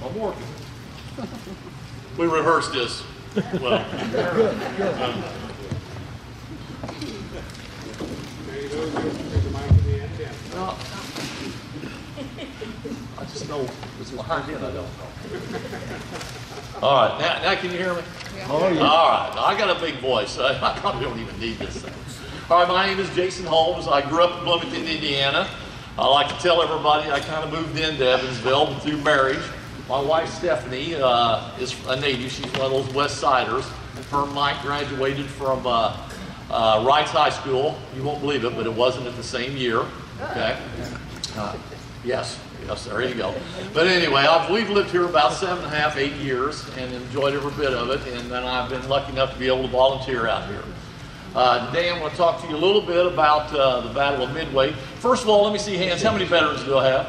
I'm working. We rehearsed this. Well, I just know it's behind it, I don't know. All right, now can you hear me? Yeah. Oh, yeah. All right, I got a big voice. I probably don't even need this thing. All right, my name is Jason Holmes. I grew up in Bloomington, Indiana. I like to tell everybody I kind of moved into Evansville through marriage. My wife, Stephanie, is a native. She's one of those West Siders. And her and Mike graduated from Wrights High School. You won't believe it, but it wasn't at the same year. Okay. Yes, there you go. But anyway, we've lived here about 7.5, 8 years and enjoyed every bit of it. And then I've been lucky enough to be able to volunteer out here. Today I'm going to talk to you a little bit about the Battle of Midway. First of all, let me see hands. How many veterans do I have?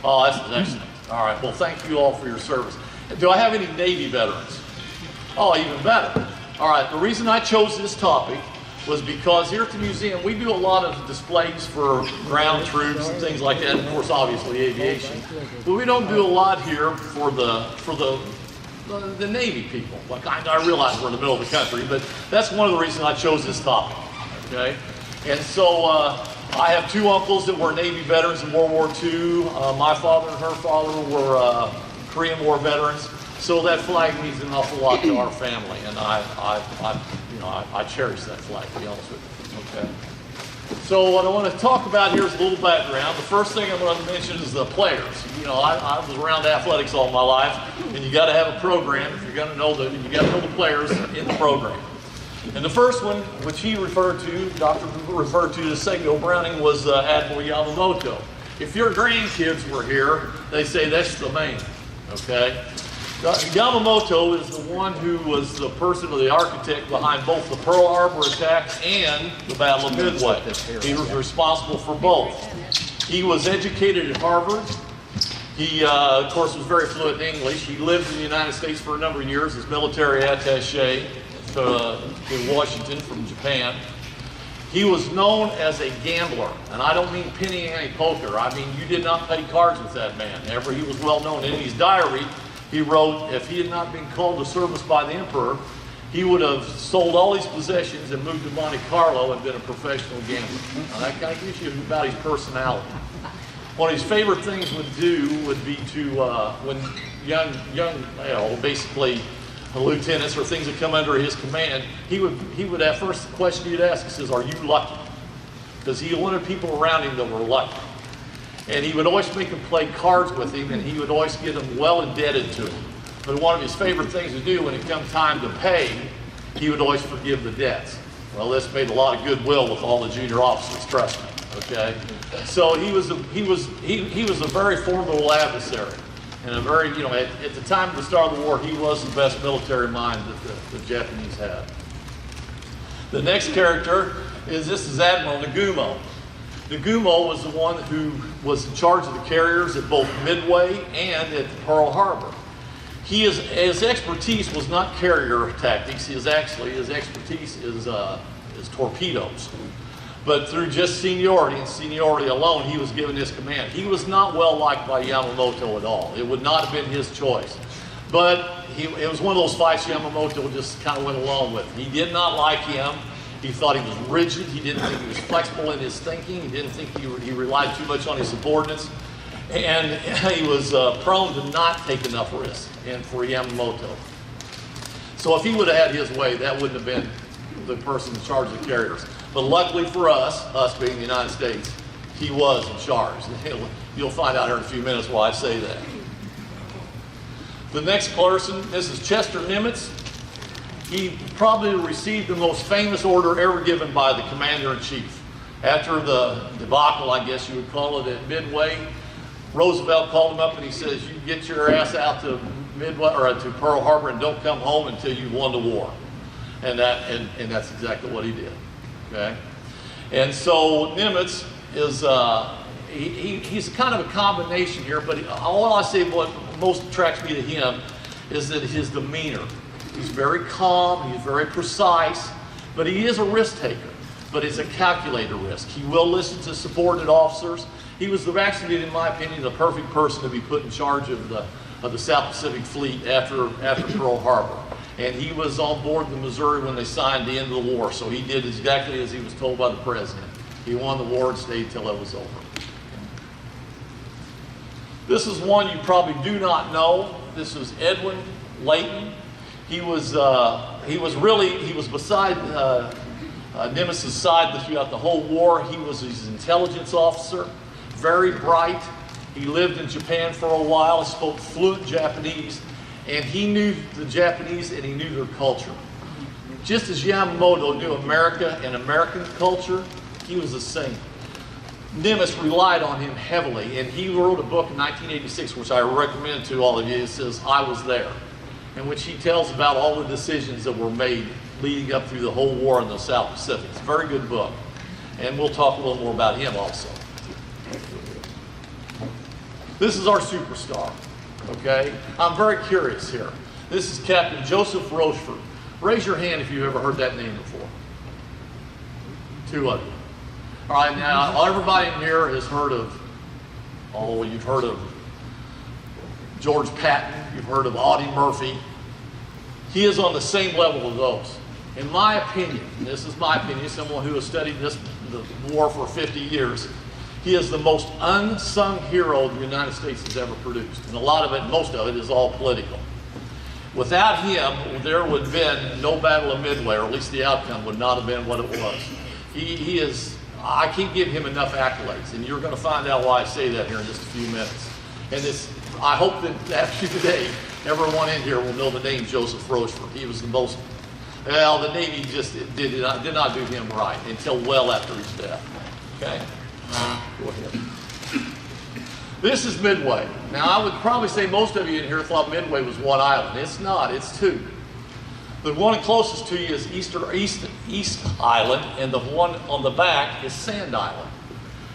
Oh, that's excellent. All right, well, thank you all for your service. Do I have any Navy veterans? Oh, even better. All right, the reason I chose this topic was because here at the museum, we do a lot of displays for ground troops and things like that, and of course, obviously, aviation. But we don't do a lot here for the Navy people. Like, I realize we're in the middle of the country, but that's one of the reasons I chose this topic, okay? And so, I have two uncles that were Navy veterans in World War II. My father and her father were Korean War veterans. So that flag means an awful lot to our family, and I cherish that flag, to be honest with you. Okay. So what I want to talk about here is a little background. The first thing I'm going to mention is the players. You know, I was around athletics all my life, and you got to have a program if you're going to know you got to know the players in the program. And the first one, which he referred to, Dr. referred to as Sego Browning, was Admiral Yamamoto. If your grandkids were here, they say that's the man, okay? Yamamoto is the one who was the person or the architect behind both the Pearl Harbor attack and the Battle of Midway. He was responsible for both. He was educated at Harvard. He, of course, was very fluent in English. He lived in the United States for a number of years as military attaché in Washington from Japan. He was known as a gambler, and I don't mean penny ante poker. I mean, you did not play cards with that man. He was well known. In his diary, he wrote, if he had not been called to service by the emperor, he would have sold all his possessions and moved to Monte Carlo and been a professional gambler. Now, that kind of gives you about his personality. One of his favorite things would be to, when young, basically lieutenants or things that come under his command, he would at first the question he'd ask, he says, are you lucky? Because he wanted people around him that were lucky. And he would always make them play cards with him, and he would always get them well indebted to him. But one of his favorite things to do when it come time to pay, he would always forgive the debts. Well, this made a lot of goodwill with all the junior officers, trust me, okay? So he was a very formidable adversary. And a very, at the time of the start of the war, he was the best military mind that the Japanese had. The next character is Admiral Nagumo. Nagumo was the one who was in charge of the carriers at both Midway and at Pearl Harbor. His expertise was not carrier tactics. His expertise is torpedoes. But through just seniority and seniority alone, he was given this command. He was not well liked by Yamamoto at all. It would not have been his choice. But it was one of those fights Yamamoto just kind of went along with. He did not like him. He thought he was rigid. He didn't think he was flexible in his thinking. He didn't think he relied too much on his subordinates. And he was prone to not take enough risk, and for Yamamoto. So if he would have had his way, that wouldn't have been the person in charge of the carriers. But luckily for us being the United States, he was in charge. You'll find out here in a few minutes why I say that. The next person, this is Chester Nimitz. He probably received the most famous order ever given by the commander-in-chief. After the debacle, I guess you would call it, at Midway, Roosevelt called him up and he says, you get your ass out to Midway or to Pearl Harbor and don't come home until you've won the war. And that's exactly what he did. Okay, and so Nimitz is he's kind of a combination here, but all I say what most attracts me to him is that his demeanor. He's very calm, he's very precise, but he is a risk taker, but it's a calculated risk. He will listen to subordinate officers. He was actually, in my opinion, the perfect person to be put in charge of the of the South Pacific Fleet after Pearl Harbor. And he was on board the Missouri when they signed the end of the war. So he did exactly as he was told by the president. He won the war and stayed till it was over. This is one you probably do not know. This was Edwin Layton. He was beside Nimitz' side throughout the whole war. He was his intelligence officer, very bright. He lived in Japan for a while, spoke fluent Japanese, and he knew the Japanese and he knew their culture. Just as Yamamoto knew America and American culture, he was the same. Nimitz relied on him heavily, and he wrote a book in 1986, which I recommend to all of you. It says, I Was There, in which he tells about all the decisions that were made leading up through the whole war in the South Pacific. It's a very good book, and we'll talk a little more about him also. This is our superstar, okay? I'm very curious here. This is Captain Joseph Rochefort. Raise your hand if you've ever heard that name before. 2 of you. All right, now everybody in here has heard of, you've heard of George Patton, you've heard of Audie Murphy. He is on the same level of those. In my opinion, and this is my opinion, someone who has studied the war for 50 years, he is the most unsung hero the United States has ever produced. And a lot of it, most of it, is all political. Without him, there would have been no Battle of Midway, or at least the outcome would not have been what it was. He is, I can't give him enough accolades, and you're going to find out why I say that here in just a few minutes. And I hope that after today, everyone in here will know the name Joseph Rochefort. He was the most, well, the Navy just did not do him right until well after his death. Okay? Go ahead. This is Midway. Now, I would probably say most of you in here thought Midway was one island. It's not, it's 2. The one closest to you is East Island, and the one on the back is Sand Island.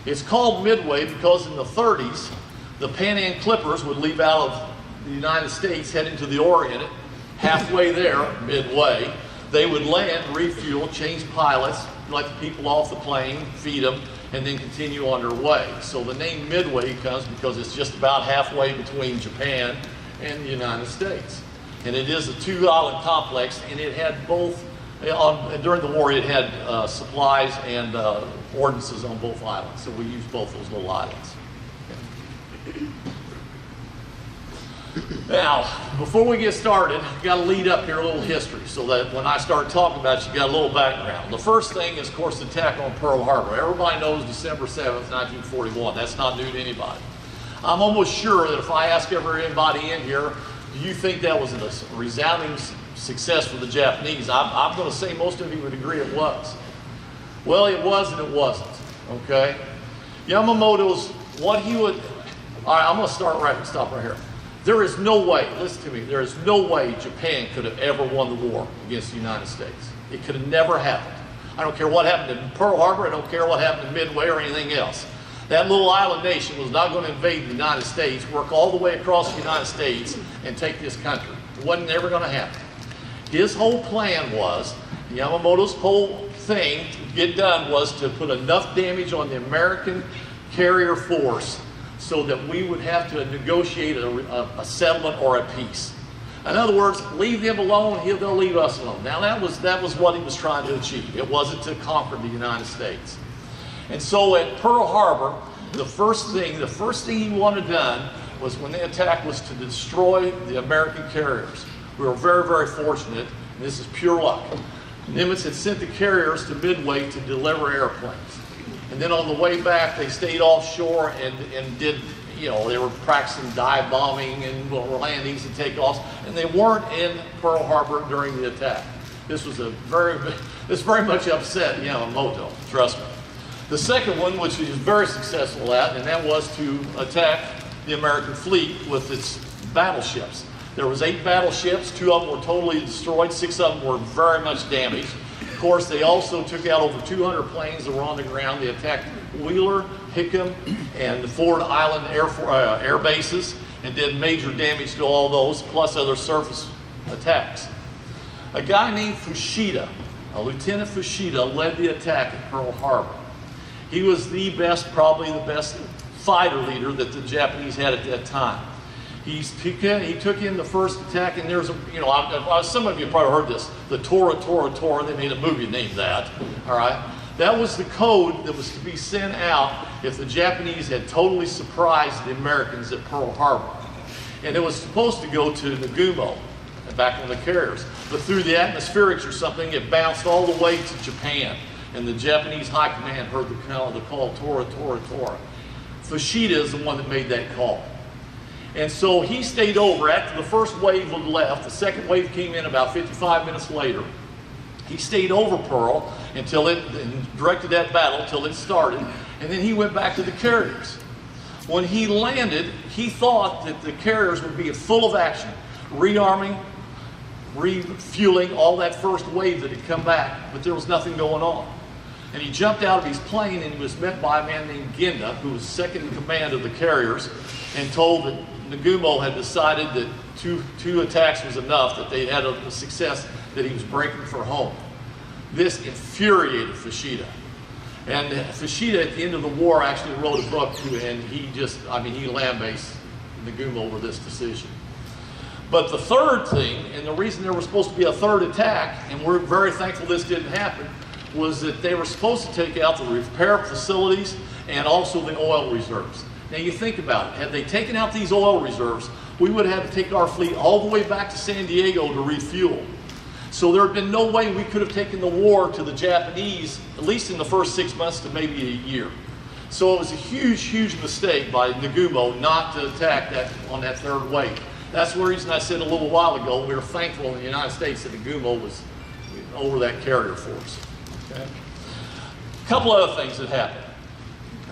It's called Midway because in the 30s, the Pan Am Clippers would leave out of the United States, head into the Orient. Halfway there, Midway, they would land, refuel, change pilots, let the people off the plane, feed them, and then continue on their way. So the name Midway comes because it's just about halfway between Japan and the United States. And it is a 2-island complex, and it had both, during the war, it had supplies and ordnances on both islands. So we used both those little islands. Now, before we get started, I've got to lead up here a little history so that when I start talking about it, you got a little background. The first thing is, of course, the attack on Pearl Harbor. Everybody knows December 7th, 1941. That's not new to anybody. I'm almost sure that if I ask everybody in here, do you think that was a resounding success for the Japanese? I'm going to say most of you would agree it was. Well, it was and it wasn't, okay? Yamamoto's, what he would, all right, I'm going to stop right here. There is no way, listen to me, there is no way Japan could have ever won the war against the United States. It could have never happened. I don't care what happened in Pearl Harbor, I don't care what happened in Midway or anything else. That little island nation was not going to invade the United States, work all the way across the United States, and take this country. It wasn't ever going to happen. His whole plan was, Yamamoto's whole thing to get done was to put enough damage on the American carrier force so that we would have to negotiate a settlement or a peace. In other words, leave them alone, they'll leave us alone. Now that was what he was trying to achieve. It wasn't to conquer the United States. And so at Pearl Harbor, the first thing he wanted done was, when the attack, was to destroy the American carriers. We were very, very fortunate, and this is pure luck. Nimitz had sent the carriers to Midway to deliver airplanes. And then on the way back, they stayed offshore and did, they were practicing dive bombing and landings and takeoffs, and they weren't in Pearl Harbor during the attack. This very much upset Yamamoto, trust me. The second one, which he was very successful at, and that was to attack the American fleet with its battleships. There was 8 battleships, 2 of them were totally destroyed, 6 of them were very much damaged. Of course, they also took out over 200 planes that were on the ground. They attacked Wheeler, Hickam, and the Ford Island air bases, and did major damage to all those, plus other surface attacks. A guy named Fushida, Lieutenant Fushida, led the attack at Pearl Harbor. He was probably the best fighter leader that the Japanese had at that time. He took in the first attack, and there's some of you probably heard this, the Tora, Tora, Tora. They made a movie named that, all right? That was the code that was to be sent out if the Japanese had totally surprised the Americans at Pearl Harbor. And it was supposed to go to Nagumo, back on the carriers. But through the atmospherics or something, it bounced all the way to Japan. And the Japanese high command heard the call, Tora, Tora, Tora. Fushida is the one that made that call. And so he stayed over. After the first wave had left, the second wave came in about 55 minutes later. He stayed over Pearl until and directed that battle until it started. And then he went back to the carriers. When he landed, he thought that the carriers would be full of action, rearming, refueling all that first wave that had come back, but there was nothing going on. And he jumped out of his plane, and he was met by a man named Genda, who was second in command of the carriers, and told that Nagumo had decided that two attacks was enough, that they had a success, that he was breaking for home. This infuriated Fushida. And Fushida, at the end of the war, actually wrote a book, and he lambasted Nagumo over this decision. But the third thing, and the reason there was supposed to be a third attack, and we're very thankful this didn't happen, was that they were supposed to take out the repair facilities and also the oil reserves. Now you think about it, had they taken out these oil reserves, we would have had to take our fleet all the way back to San Diego to refuel. So there had been no way we could have taken the war to the Japanese, at least in the first 6 months to maybe a year. So it was a huge, huge mistake by Nagumo not to attack that on that third wave. That's the reason I said a little while ago, we were thankful in the United States that Nagumo was over that carrier force. Okay? A couple other things that happened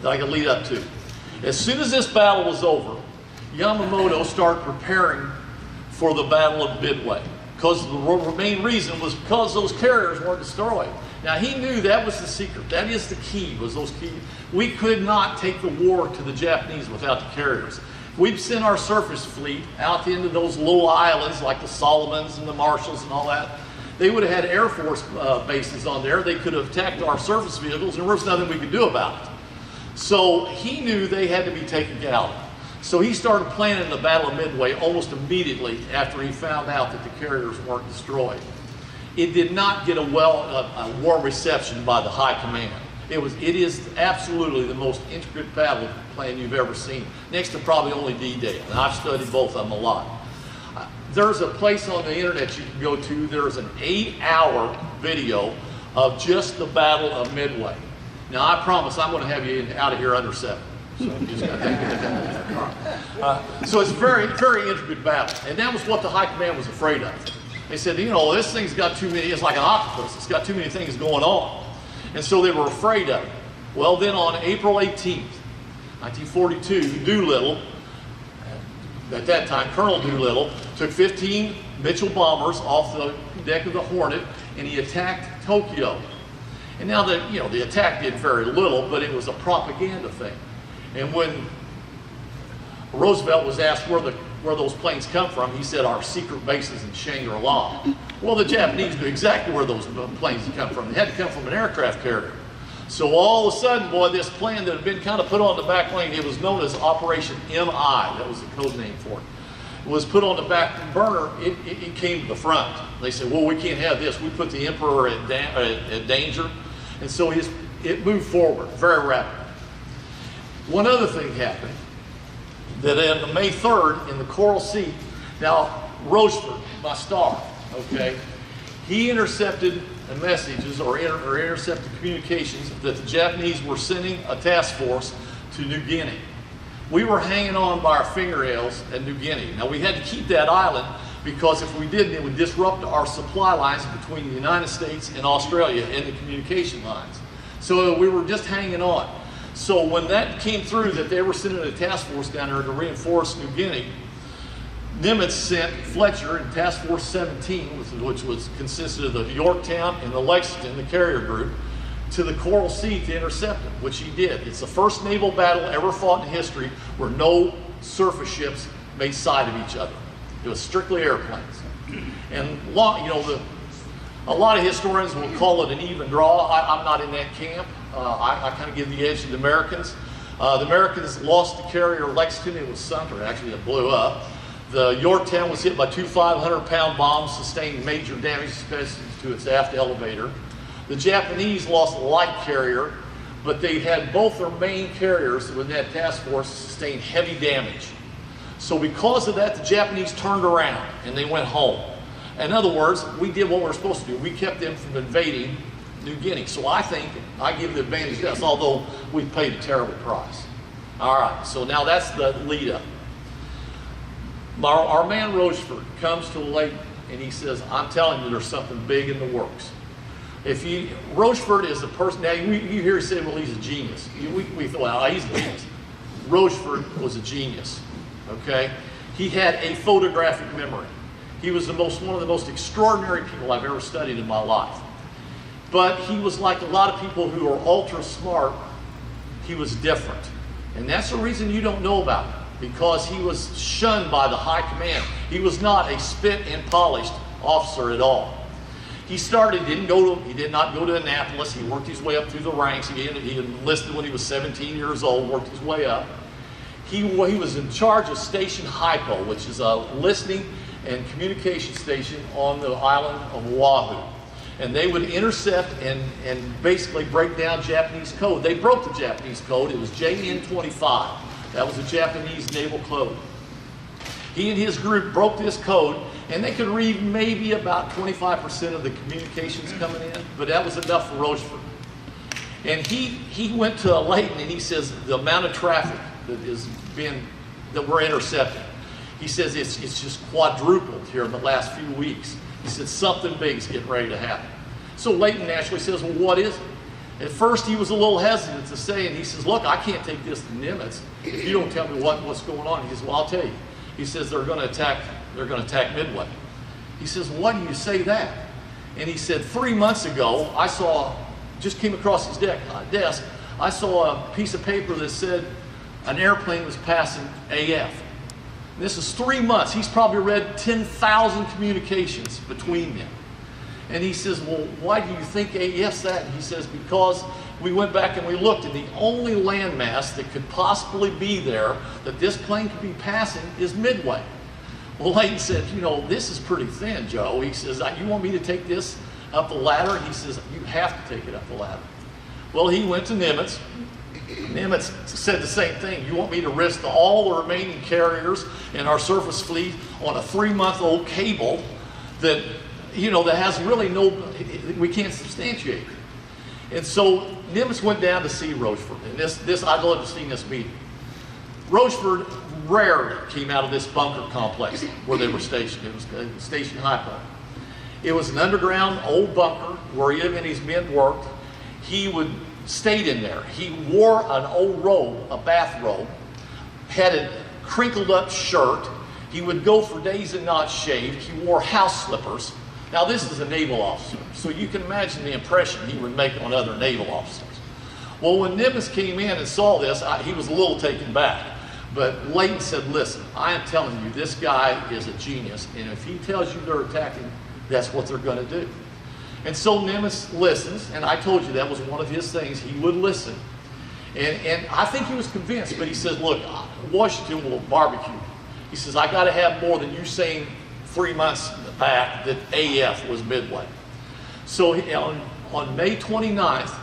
that I could lead up to. As soon as this battle was over, Yamamoto started preparing for the Battle of Midway. Because the main reason was because those carriers weren't destroyed. Now he knew that was the secret. That is the key, was those key. We could not take the war to the Japanese without the carriers. We'd send our surface fleet out into those little islands like the Solomons and the Marshalls and all that. They would have had Air Force bases on there. They could have attacked our surface vehicles, and there was nothing we could do about it. So he knew they had to be taken out. So he started planning the Battle of Midway almost immediately after he found out that the carriers weren't destroyed. It did not get a warm reception by the high command. It is absolutely the most intricate battle plan you've ever seen, next to probably only D-Day, and I've studied both of them a lot. There's a place on the internet you can go to. There's an 8-hour video of just the Battle of Midway. Now I promise I'm going to have you out of here under 7. So you just got that. So it's a very, very intricate battle, and that was what the high command was afraid of. They said, this thing's got too many. It's like an octopus. It's got too many things going on. And so they were afraid of it. Well, then on April 18th, 1942, Doolittle, at that time, Colonel Doolittle, took 15 Mitchell bombers off the deck of the Hornet, and he attacked Tokyo. And now the attack did very little, but it was a propaganda thing. And when Roosevelt was asked where those planes come from, he said, our secret bases in Shangri-La. Well, the Japanese knew exactly where those planes had come from. They had to come from an aircraft carrier. So all of a sudden, boy, this plan that had been kind of put on the back lane, it was known as Operation MI. That was the code name for it. It was put on the back burner. It came to the front. They said, well, we can't have this. We put the emperor at danger. And so it moved forward very rapidly. One other thing happened, that on May 3rd in the Coral Sea, now Rochefort, my star, okay, he intercepted messages or intercepted communications that the Japanese were sending a task force to New Guinea. We were hanging on by our fingernails at New Guinea. Now we had to keep that island because if we didn't, it would disrupt our supply lines between the United States and Australia and the communication lines. So we were just hanging on. So when that came through that they were sending a task force down there to reinforce New Guinea, Nimitz sent Fletcher in Task Force 17, which consisted of the Yorktown and the Lexington, the carrier group, to the Coral Sea to intercept them, which he did. It's the first naval battle ever fought in history where no surface ships made sight of each other. It was strictly airplanes. And a lot of historians will call it an even draw. I'm not in that camp. I kind of give the edge to the Americans. The Americans lost the carrier Lexington. It was sunk, or actually it blew up. The Yorktown was hit by two 500-pound bombs, sustained major damage, especially to its aft elevator. The Japanese lost a light carrier, but they had both their main carriers within that task force sustain heavy damage. So because of that, the Japanese turned around and they went home. In other words, we did what we were supposed to do. We kept them from invading New Guinea. So I think I give the advantage to us, although we paid a terrible price. All right, so now that's the lead up. Our man Rochefort comes to Layton and he says, I'm telling you, there's something big in the works. Rochefort is the person, now you hear he say, well, he's a genius. We thought, well, he's a genius. Rochefort was a genius, okay? He had a photographic memory. He was one of the most extraordinary people I've ever studied in my life. But he was like a lot of people who are ultra smart, he was different. And that's the reason you don't know about him, because he was shunned by the high command. He was not a spit and polished officer at all. He did not go to Annapolis. He worked his way up through the ranks. He enlisted when he was 17 years old, worked his way up. He was in charge of Station Hypo, which is a listening and communication station on the island of Oahu. And they would intercept and basically break down Japanese code. They broke the Japanese code. It was JN-25. That was a Japanese naval code. He and his group broke this code, and they could read maybe about 25% of the communications coming in, but that was enough for Rochefort. And he went to Layton and he says the amount of traffic that we're intercepting, he says it's just quadrupled here in the last few weeks. He said something big is getting ready to happen. So Layton naturally says, well, what is it? At first he was a little hesitant to say, and he says, look, I can't take this to Nimitz if you don't tell me what's going on. He says, well, I'll tell you. He says they're going to attack Midway. He says, why do you say that? And he said, 3 months ago, just came across his desk, I saw a piece of paper that said an airplane was passing AF. And this is 3 months. He's probably read 10,000 communications between them. And he says, well, why do you think AF's that? And he says, because we went back and we looked, and the only landmass that could possibly be there that this plane could be passing is Midway. Well, Layton said, this is pretty thin, Joe. He says, you want me to take this up the ladder? He says, you have to take it up the ladder. Well, he went to Nimitz. Nimitz said the same thing. You want me to risk all the remaining carriers in our surface fleet on a 3-month-old cable that, that has really we can't substantiate. And so Nimitz went down to see Rochefort. And I'd love to see this meeting. Rochefort rarely came out of this bunker complex where they were stationed. It was Station Hypo. It was an underground old bunker where he and his men worked. He stayed in there. He wore an old robe, a bathrobe, had a crinkled up shirt. He would go for days and not shaved. He wore house slippers. Now this is a naval officer, so you can imagine the impression he would make on other naval officers. Well, when Nimitz came in and saw this, he was a little taken back. But Layton said, listen, I am telling you, this guy is a genius, and if he tells you they're attacking, that's what they're going to do. And so Nimitz listens, and I told you that was one of his things. He would listen. And I think he was convinced, but he says, look, Washington will barbecue. He says, I got to have more than you saying 3 months back that AF was Midway. So on May 29th,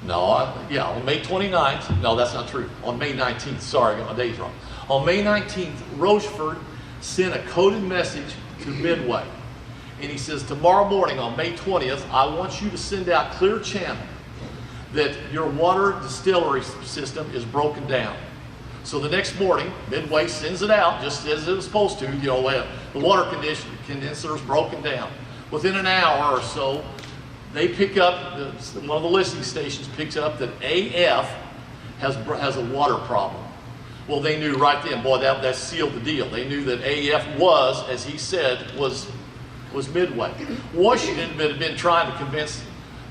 on May 29th, no, that's not true. On May 19th, sorry, I got my days wrong. On May 19th, Rochefort sent a coded message to Midway. And he says, tomorrow morning on May 20th, I want you to send out clear channel that your water distillery system is broken down. So the next morning, Midway sends it out just as it was supposed to. The water condenser is broken down. Within an hour or so, they pick up, one of the listening stations picks up that AF has a water problem. Well, they knew right then, boy, that sealed the deal. They knew that AF was, as he said, was Midway. Washington had been trying to convince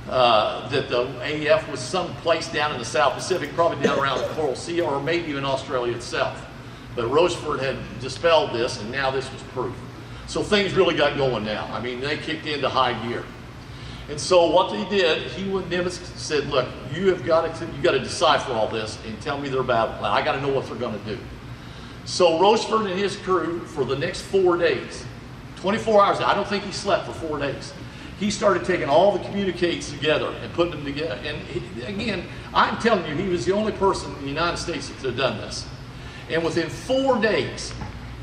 that the AF was someplace down in the South Pacific, probably down around the Coral Sea, or maybe even Australia itself. But Rochefort had dispelled this, and now this was proof. So things really got going now. I mean, they kicked into high gear. And so what they did, Nimitz said, look, you got to decipher all this and tell me their battle plan. I got to know what they're going to do. So Rochefort and his crew, for the next 4 days, 24 hours, I don't think he slept for 4 days. He started taking all the communiques together and putting them together. And again, I'm telling you, he was the only person in the United States that had done this. And within 4 days,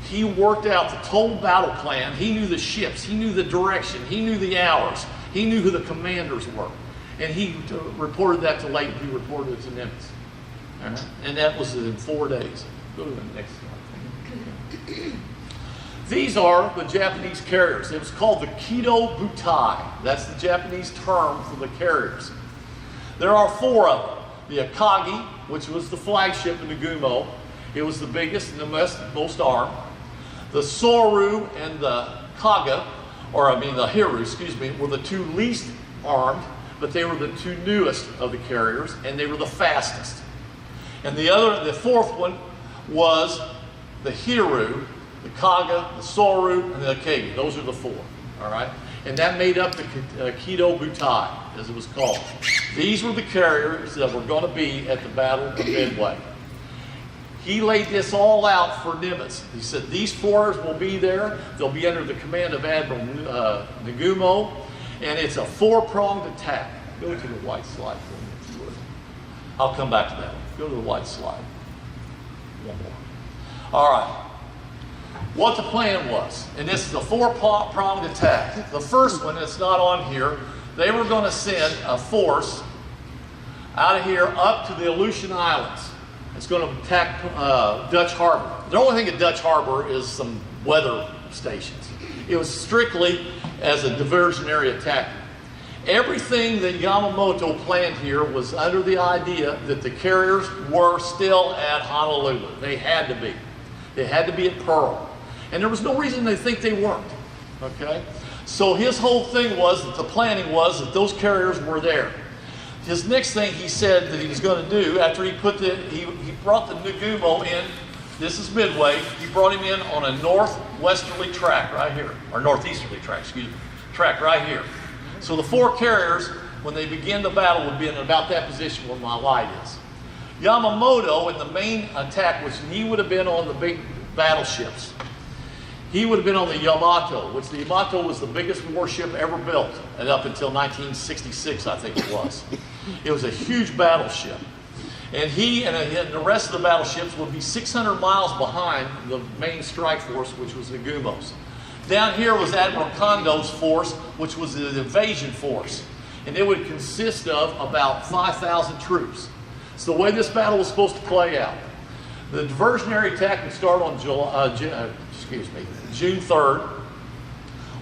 he worked out the total battle plan. He knew the ships, he knew the direction, he knew the hours, he knew who the commanders were. And he reported that to Leighton, who reported it to Nimitz. And that was in 4 days. Go to the next slide. These are the Japanese carriers. It was called the Kido Butai. That's the Japanese term for the carriers. There are 4 of them. The Akagi, which was the flagship in Nagumo. It was the biggest and the most armed. The Soru and the Kaga, the Hiru, excuse me, were the 2 least armed, but they were the 2 newest of the carriers, and they were the fastest. And the 4th one was the Hiru, the Kaga, the Soru, and the Akagi. Those are the 4, all right? And that made up the Kido Butai, as it was called. These were the carriers that were going to be at the Battle of Midway. He laid this all out for Nimitz. He said, these 4s will be there. They'll be under the command of Admiral Nagumo, and it's a 4-pronged attack. Go to the white slide for me, if you would. I'll come back to that. Go to the white slide. One more. All right. What the plan was, and this is a 4-pronged attack. The first one, it's not on here, they were going to send a force out of here up to the Aleutian Islands. It's going to attack Dutch Harbor. The only thing at Dutch Harbor is some weather stations. It was strictly as a diversionary attack. Everything that Yamamoto planned here was under the idea that the carriers were still at Honolulu. They had to be. They had to be at Pearl. And there was no reason to think they weren't, okay? So his whole thing was that the planning was that those carriers were there. His next thing he said that he was going to do after he brought the Nagumo in, this is Midway, he brought him in on a northwesterly track right here, or northeasterly track, excuse me, track right here. So the 4 carriers, when they begin the battle, would be in about that position where my light is. Yamamoto, in the main attack, which he would have been on the big battleships, he would have been on the Yamato, which the Yamato was the biggest warship ever built, and up until 1966, I think it was. It was a huge battleship. And he and the rest of the battleships would be 600 miles behind the main strike force, which was the Nagumo's. Down here was Admiral Kondo's force, which was the invasion force. And it would consist of about 5,000 troops. So the way this battle was supposed to play out, the diversionary attack would start on June 3rd.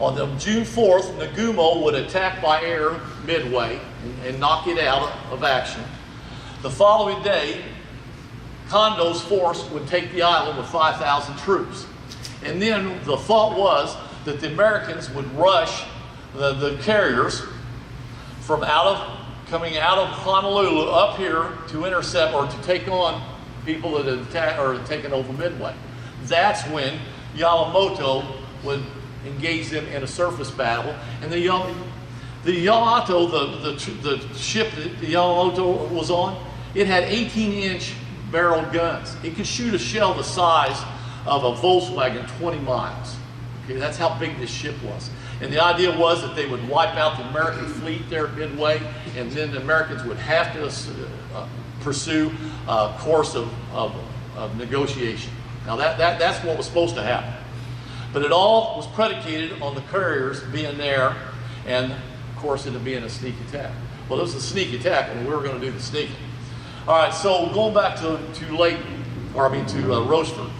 On the June 4th, Nagumo would attack by air Midway and knock it out of action. The following day, Kondo's force would take the island with 5,000 troops. And then the thought was that the Americans would rush the carriers from coming out of Honolulu up here to intercept or to take on people that had attacked or taken over Midway. That's when Yamamoto would engage them in a surface battle. And the Yamato, the ship that the Yamamoto was on, it had 18-inch barrel guns. It could shoot a shell the size of a Volkswagen 20 miles. Okay, that's how big this ship was. And the idea was that they would wipe out the American fleet there at Midway, and then the Americans would have to pursue a course of negotiation. Now that's what was supposed to happen. But it all was predicated on the carriers being there, and of course it being a sneak attack. Well, it was a sneak attack, and we were going to do the sneaking. All right, so going back to Rochefort.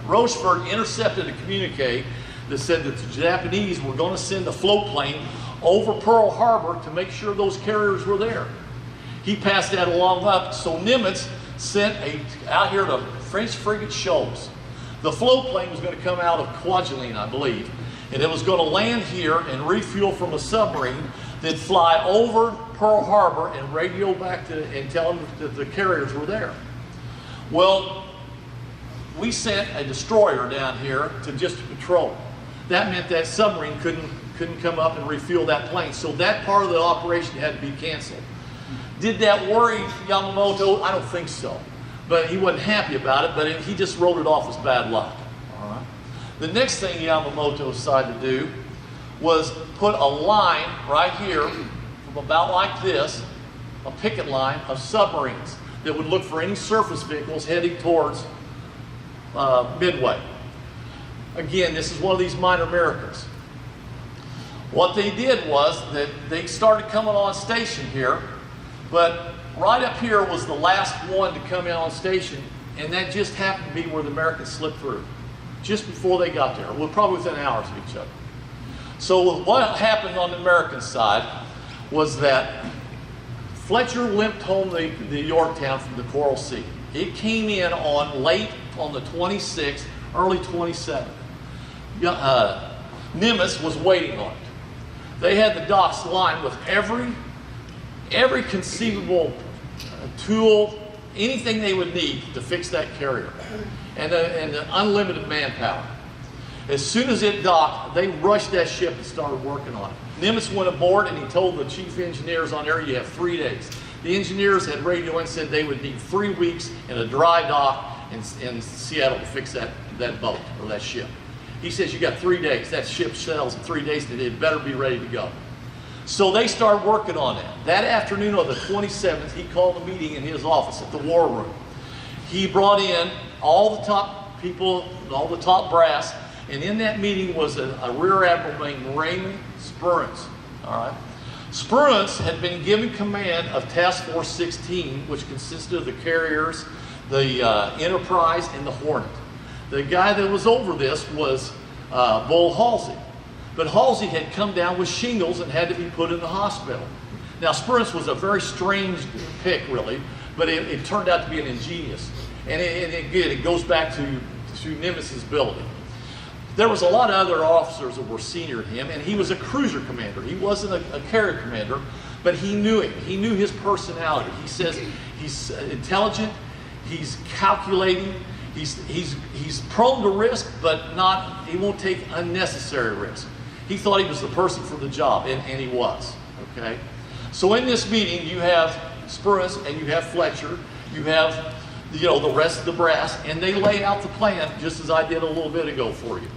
Rochefort intercepted a communique that said that the Japanese were going to send a float plane over Pearl Harbor to make sure those carriers were there. He passed that along up, so Nimitz sent out here to French frigate Shoals. The float plane was going to come out of Kwajalein, I believe, and it was going to land here and refuel from a submarine, then fly over Pearl Harbor and radio back and tell them that the carriers were there. Well, we sent a destroyer down here to patrol. That meant that submarine couldn't come up and refuel that plane, so that part of the operation had to be canceled. Did that worry Yamamoto? I don't think so. but he wasn't happy about it, but he just wrote it off as bad luck. All right. The next thing Yamamoto decided to do was put a line right here from about like this, a picket line of submarines that would look for any surface vehicles heading towards Midway. Again, this is one of these minor miracles. What they did was that they started coming on station here, but right up here was the last one to come in on station, and that just happened to be where the Americans slipped through, just before they got there. Well, probably within hours of each other. So what happened on the American side was that Fletcher limped home the Yorktown from the Coral Sea. It came in late on the 26th, early 27th. Nimitz was waiting on it. They had the docks lined with every conceivable tool, anything they would need to fix that carrier, and unlimited manpower. As soon as it docked, they rushed that ship and started working on it. Nimitz went aboard and he told the chief engineers on there, you have 3 days. The engineers had radio and said they would need 3 weeks in a dry dock in Seattle to fix that boat or that ship. He says, you got 3 days. That ship sails in 3 days and it better be ready to go. So they started working on that. That afternoon on the 27th, he called a meeting in his office at the war room. He brought in all the top people, all the top brass, and in that meeting was a Rear Admiral named Raymond Spruance. All right. Spruance had been given command of Task Force 16, which consisted of the carriers, the Enterprise, and the Hornet. The guy that was over this was Bull Halsey. But Halsey had come down with shingles and had to be put in the hospital. Now, Spruance was a very strange pick, really, but it turned out to be an ingenious. And it goes back to Nimitz's ability. There was a lot of other officers that were senior to him, and he was a cruiser commander. He wasn't a carrier commander, but he knew him. He knew his personality. He says he's intelligent, he's calculating, he's prone to risk, but he won't take unnecessary risk. He thought he was the person for the job, and he was, okay? So in this meeting, you have Spruance and you have Fletcher, you have the rest of the brass, and they lay out the plan just as I did a little bit ago for you.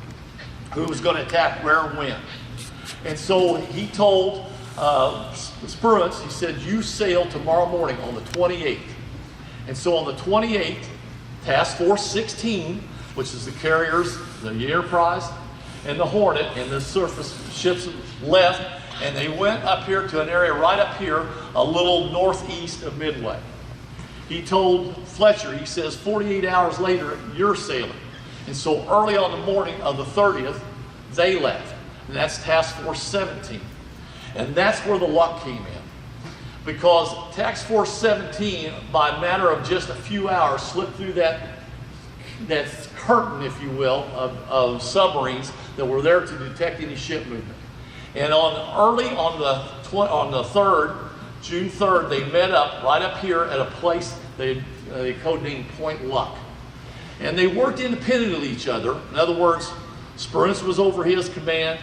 Who was going to attack where and when. And so he told Spruance, he said, you sail tomorrow morning on the 28th. And so on the 28th, Task Force 16, which is the carriers, the Enterprise, and the Hornet, and the surface ships left, and they went up here to an area right up here, a little northeast of Midway. He told Fletcher, he says, 48 hours later, you're sailing. And so early on the morning of the 30th, they left. And that's Task Force 17. And that's where the luck came in. Because Task Force 17, by a matter of just a few hours, slipped through that curtain, if you will, of submarines that were there to detect any ship movement. And on the 3rd, June 3rd, they met up right up here at a place they codenamed Point Luck. And they worked independent of each other. In other words, Spruance was over his command,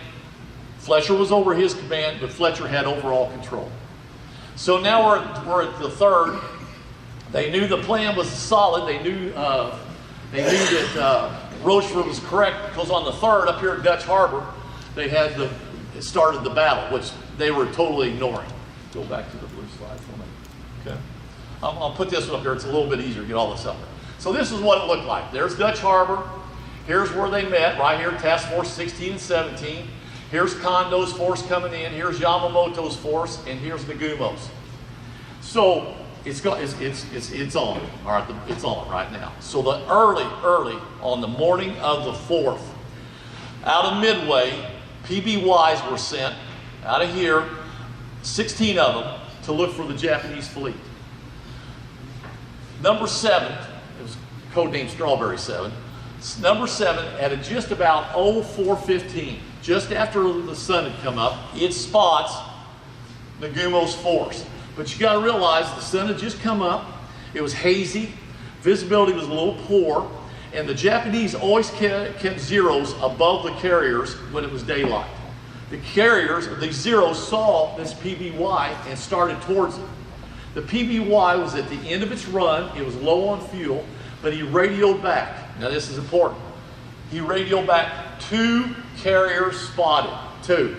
Fletcher was over his command, but Fletcher had overall control. So now we're at the 3rd. They knew the plan was solid. They knew that Rochefort was correct, because on the 3rd, up here at Dutch Harbor, they had started the battle, which they were totally ignoring. Go back to the blue slide for me. Okay. I'll put this one up here. It's a little bit easier to get all this up there. So this is what it looked like. There's Dutch Harbor. Here's where they met, right here, Task Force 16 and 17. Here's Kondo's force coming in. Here's Yamamoto's force, and here's Nagumo's. So it's on. All right, it's on right now. So the early on the morning of the 4th, out of Midway, PBYs were sent out of here, 16 of them, to look for the Japanese fleet. Number 7, it was codenamed Strawberry 7. Number 7, at just about 04:15, just after the sun had come up, it spots Nagumo's force. But you got to realize the sun had just come up. It was hazy. Visibility was a little poor. And the Japanese always kept zeros above the carriers when it was daylight. The carriers, the zeros, saw this PBY and started towards it. The PBY was at the end of its run. It was low on fuel, but he radioed back. Now this is important. He radioed back 2 carriers spotted, 2.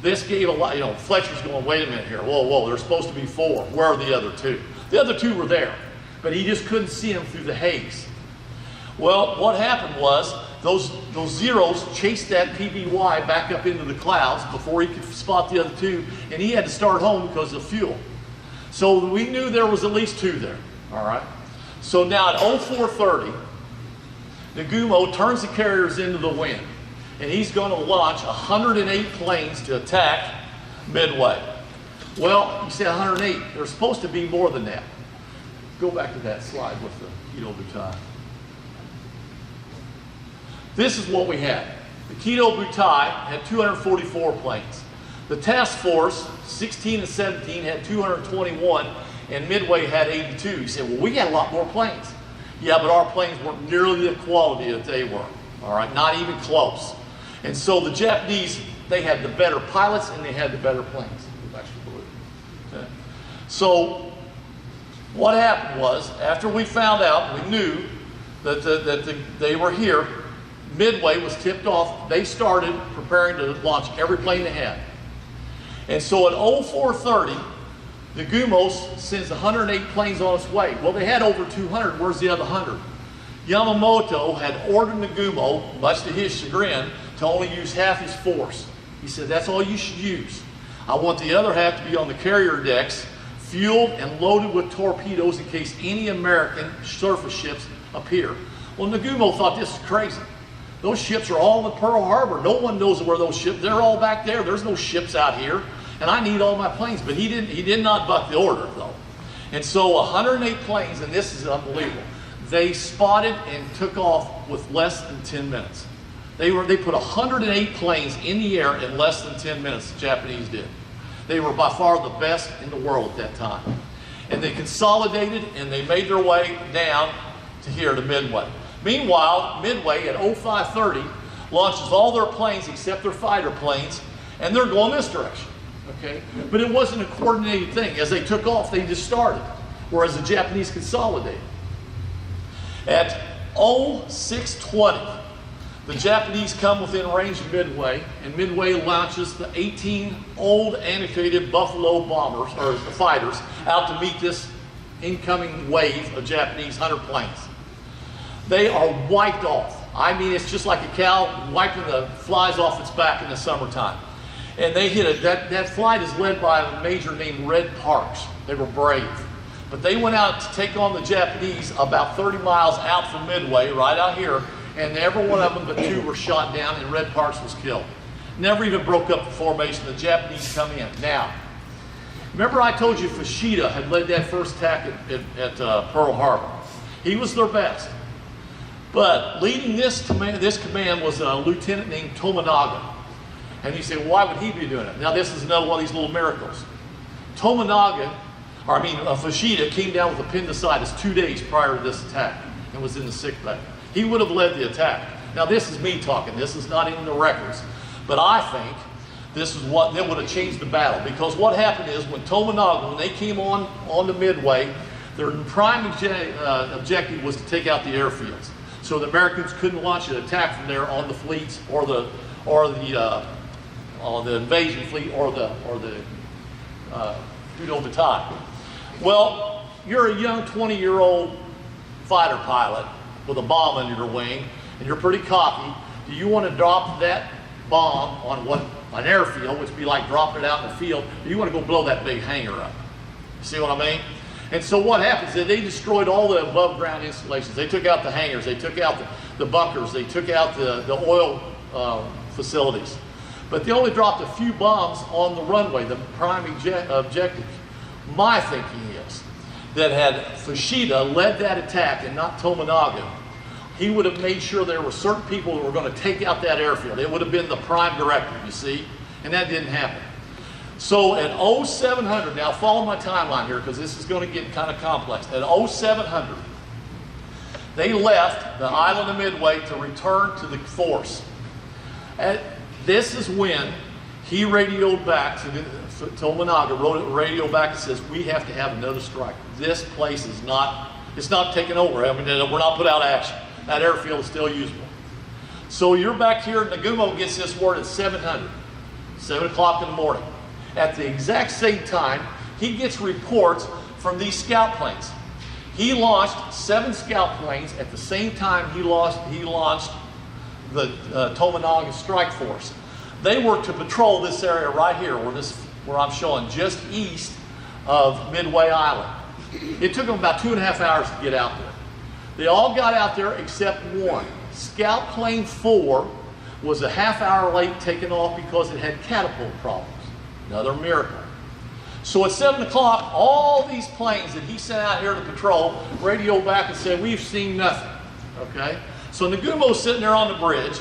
This gave a lot, Fletcher's going, wait a minute here. Whoa, there's supposed to be 4. Where are the other 2? The other 2 were there, but he just couldn't see them through the haze. Well, what happened was those Zeros chased that PBY back up into the clouds before he could spot the other 2, and he had to start home because of fuel. So we knew there was at least 2 there, all right? So now at 0430, Nagumo turns the carriers into the wind, and he's going to launch 108 planes to attack Midway. Well, you say 108, there's supposed to be more than that. Go back to that slide with the Kido Butai. This is what we had. The Kido Butai had 244 planes. The task force, 16 and 17, had 221, and Midway had 82. You say, well, we had a lot more planes. Yeah, but our planes weren't nearly the quality that they were, all right? Not even close. And so the Japanese, they had the better pilots and they had the better planes. Okay. So what happened was, after we found out, we knew that they were here, Midway was tipped off. They started preparing to launch every plane they had. And so at 0430, the Gumos sends 108 planes on its way. Well, they had over 200. Where's the other 100? Yamamoto had ordered Nagumo, much to his chagrin, to only use half his force. He said, that's all you should use. I want the other half to be on the carrier decks, fueled and loaded with torpedoes in case any American surface ships appear. Well, Nagumo thought this was crazy. Those ships are all in Pearl Harbor. No one knows where those ships, they're all back there. There's no ships out here. And I need all my planes. But he did not buck the order, though. And so 108 planes, and this is unbelievable, they spotted and took off with less than 10 minutes. They put 108 planes in the air in less than 10 minutes, the Japanese did. They were by far the best in the world at that time. And they consolidated and they made their way down to here to Midway. Meanwhile, Midway at 0530 launches all their planes except their fighter planes, and they're going this direction. Okay? But it wasn't a coordinated thing. As they took off, they just started, whereas the Japanese consolidated. At 0620, the Japanese come within range of Midway, and Midway launches the 18 old antiquated Buffalo bombers, or fighters, out to meet this incoming wave of Japanese hunter planes. They are wiped off. I mean, it's just like a cow wiping the flies off its back in the summertime. And they hit it. That flight is led by a major named Red Parks. They were brave. But they went out to take on the Japanese about 30 miles out from Midway, right out here, and every one of them but 2 were shot down, and Red Parks was killed. Never even broke up the formation. The Japanese come in. Now, remember I told you Fushida had led that first attack at Pearl Harbor. He was their best. But leading this command was a lieutenant named Tominaga. And you say, well, why would he be doing it? Now this is another one of these little miracles. Fushida came down with appendicitis 2 days prior to this attack and was in the sick bay. He would have led the attack. Now this is me talking, this is not in the records. But I think this is what that would have changed the battle, because what happened is when Tominaga, when they came on the Midway, their prime objective was to take out the airfields. So the Americans couldn't launch an attack from there on the fleets or the invasion fleet or the Kido Butai. Well, you're a young 20-year-old fighter pilot with a bomb under your wing, and you're pretty cocky. Do you want to drop that bomb on an airfield, which would be like dropping it out in the field, or you want to go blow that big hangar up? See what I mean? And so what happens is they destroyed all the above ground installations. They took out the hangars, they took out the bunkers, they took out the oil facilities. But they only dropped a few bombs on the runway, the prime objective. My thinking is that had Fushida led that attack and not Tominaga, he would have made sure there were certain people who were going to take out that airfield. It would have been the prime directive, you see, and that didn't happen. So at 0700, now follow my timeline here because this is going to get kind of complex. At 0700, they left the island of Midway to return to the force. This is when he radioed back to Tominaga, radioed back and says, we have to have another strike. This place is not, it's not taken over. I mean, we're not put out of action. That airfield is still usable. So you're back here, Nagumo gets this word at 7 o'clock in the morning. At the exact same time, he gets reports from these scout planes. He launched 7 scout planes at the same time he launched the Tominaga strike force. They were to patrol this area right here, where I'm showing, just east of Midway Island. It took them about 2.5 hours to get out there. They all got out there except one. Scout plane 4 was a half hour late taking off because it had catapult problems. Another miracle. So at 7 o'clock, all these planes that he sent out here to patrol radioed back and said, we've seen nothing. Okay? So Nagumo's sitting there on the bridge.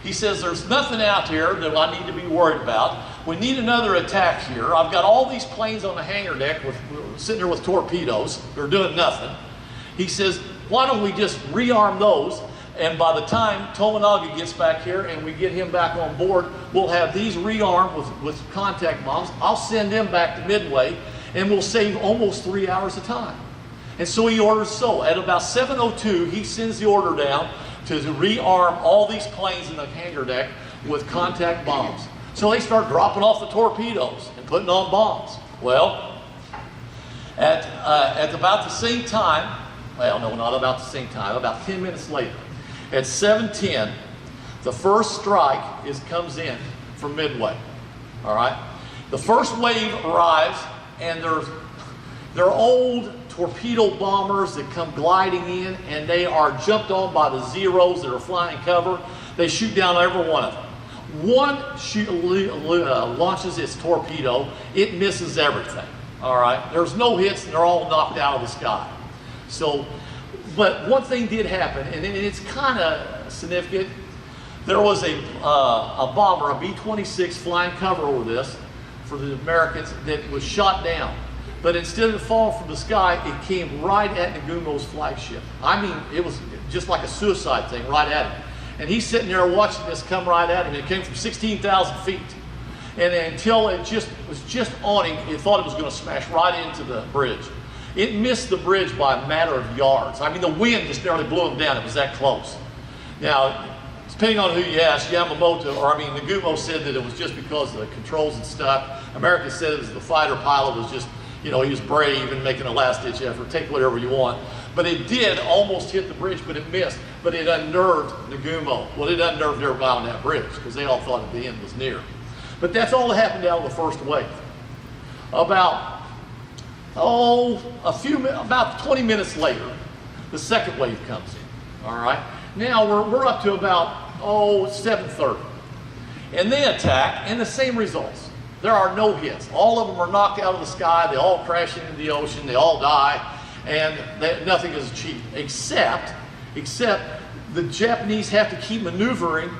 He says, there's nothing out here that I need to be worried about. We need another attack here. I've got all these planes on the hangar deck sitting there with torpedoes. They're doing nothing. He says, why don't we just rearm those? And by the time Tominaga gets back here and we get him back on board, we'll have these rearmed with contact bombs. I'll send them back to Midway and we'll save almost 3 hours of time. And so he orders so. At about 7:02, he sends the order down to rearm all these planes in the hangar deck with contact bombs. So they start dropping off the torpedoes and putting on bombs. Well, at about the same time, well, no, not about the same time, about 10 minutes later, at 7:10, the first strike comes in from Midway. All right? The first wave arrives, and they're old torpedo bombers that come gliding in, and they are jumped on by the Zeros that are flying cover. They shoot down every one of them. One launches its torpedo. It misses everything. All right? There's no hits, and they're all knocked out of the sky. So, but one thing did happen, and it's kind of significant. There was a bomber, a B-26 flying cover over this for the Americans that was shot down. But instead of falling from the sky, it came right at Nagumo's flagship. I mean, it was just like a suicide thing right at him. And he's sitting there watching this come right at him. It came from 16,000 feet. And until it was just on him, it thought it was going to smash right into the bridge. It missed the bridge by a matter of yards. I mean, the wind just nearly blew him down. It was that close. Now, depending on who you ask, Nagumo said that it was just because the controls had stuck. America said it was the fighter pilot was just, he was brave and making a last-ditch effort. Take whatever you want. But it did almost hit the bridge, but it missed. But it unnerved Nagumo. Well, it unnerved everybody on that bridge because they all thought that the end was near. But that's all that happened out of the first wave. About 20 minutes later, the second wave comes in. All right. Now we're up to about 7:30, and they attack, and the same results. There are no hits. All of them are knocked out of the sky. They all crash into the ocean. They all die, and nothing is achieved except the Japanese have to keep maneuvering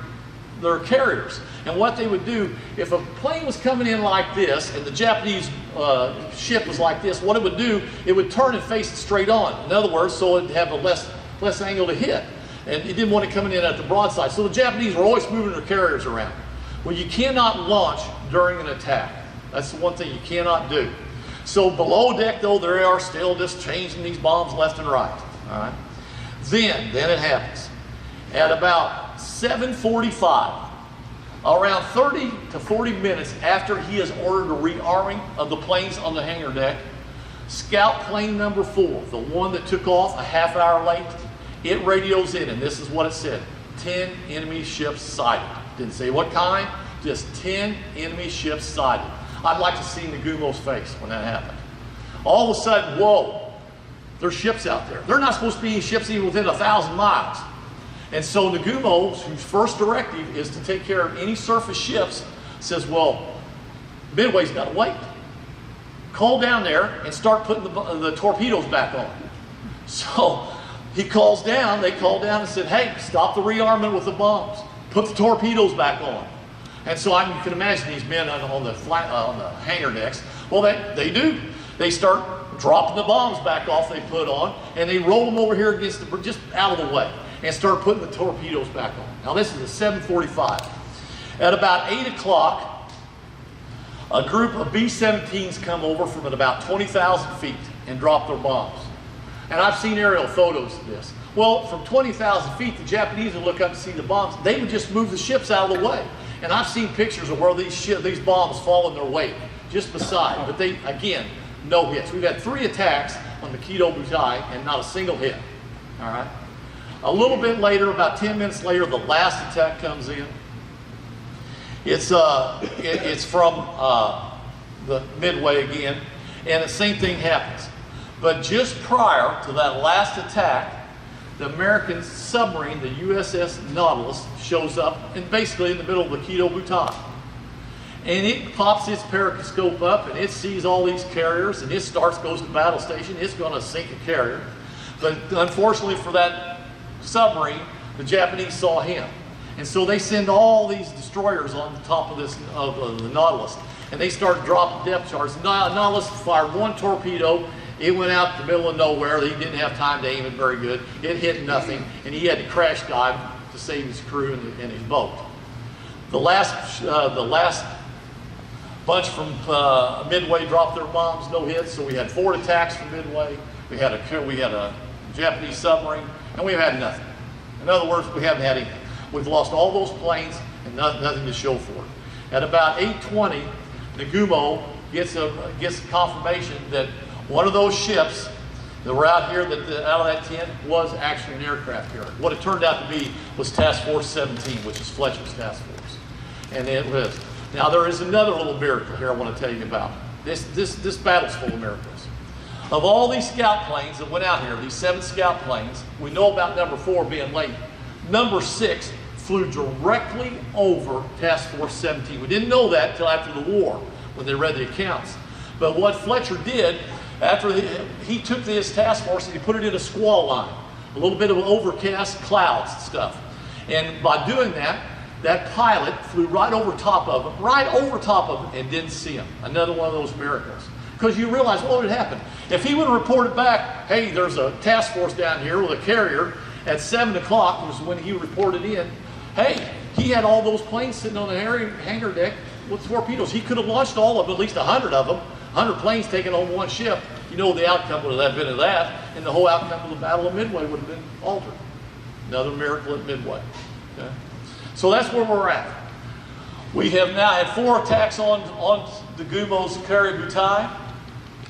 their carriers. And what they would do, if a plane was coming in like this, and the Japanese ship was like this, what it would do, it would turn and face it straight on. In other words, so it'd have a less angle to hit. And it didn't want it coming in at the broadside. So the Japanese were always moving their carriers around. Well, you cannot launch during an attack. That's the one thing you cannot do. So below deck, though, they are still just changing these bombs left and right. All right. Then it happens. At about 7:45, around 30 to 40 minutes after he has ordered a rearming of the planes on the hangar deck, scout plane number 4, the one that took off a half hour late, it radios in, and this is what it said: 10 enemy ships sighted. Didn't say what kind, just 10 enemy ships sighted. I'd like to see Nagumo's face when that happened. All of a sudden, whoa, there's ships out there. They're not supposed to be ships even within 1,000 miles. And so Nagumo, whose first directive is to take care of any surface ships, says, well, Midway's got to wait. Call down there and start putting the torpedoes back on. So he calls down, they call down and said, hey, stop the rearmament with the bombs. Put the torpedoes back on. And so you can imagine these men on the hangar decks. Well, they do. They start dropping the bombs back off they put on, and they roll them over here against just out of the way, and start putting the torpedoes back on. Now this is at 7:45. At about 8 o'clock, a group of B-17s come over from at about 20,000 feet and drop their bombs. And I've seen aerial photos of this. Well, from 20,000 feet, the Japanese would look up and see the bombs. They would just move the ships out of the way. And I've seen pictures of where these bombs fall in their wake, just beside. But they, again, no hits. We've had 3 attacks on the Kido Butai and not a single hit. All right. A little bit later, about 10 minutes later, the last attack comes in. It's from the Midway again, and the same thing happens. But just prior to that last attack, the American submarine, the USS Nautilus, shows up and basically in the middle of the Kido Butai. And it pops its periscope up and it sees all these carriers and it goes to battle station. It's going to sink a carrier. But unfortunately for that submarine, the Japanese saw him. And so they send all these destroyers on the top of the Nautilus. And they start dropping depth charges. Nautilus fired 1 torpedo. It went out in the middle of nowhere. He didn't have time to aim it very good. It hit nothing, and he had to crash dive to save his crew and his boat. The last bunch from Midway dropped their bombs, no hits. So we had 4 attacks from Midway. We had a Japanese submarine, and we've had nothing. In other words, we haven't had anything. We've lost all those planes and nothing to show for it. At about 8:20, Nagumo gets a confirmation that one of those ships that were out here, out of that tent, was actually an aircraft carrier. What it turned out to be was Task Force 17, which is Fletcher's task force. And it was. Now there is another little miracle here I want to tell you about. This battle's full of miracles. Of all these scout planes that went out here, these 7 scout planes, we know about number 4 being late. Number 6 flew directly over Task Force 17. We didn't know that until after the war, when they read the accounts. But what Fletcher did, after he took this task force and he put it in a squall line, a little bit of overcast clouds and stuff. And by doing that, that pilot flew right over top of him, and didn't see him. Another one of those miracles. Because you realize what would happen. If he would have reported back, hey, there's a task force down here with a carrier at 7 o'clock was when he reported in, hey, he had all those planes sitting on the hangar deck with torpedoes. He could have launched all of them, at least 100 of them. 100 planes taken on one ship. You know the outcome would have been of that, and the whole outcome of the Battle of Midway would have been altered. Another miracle at Midway. Okay? So that's where we're at. We have now had 4 attacks on the Nagumo's carrier Butai.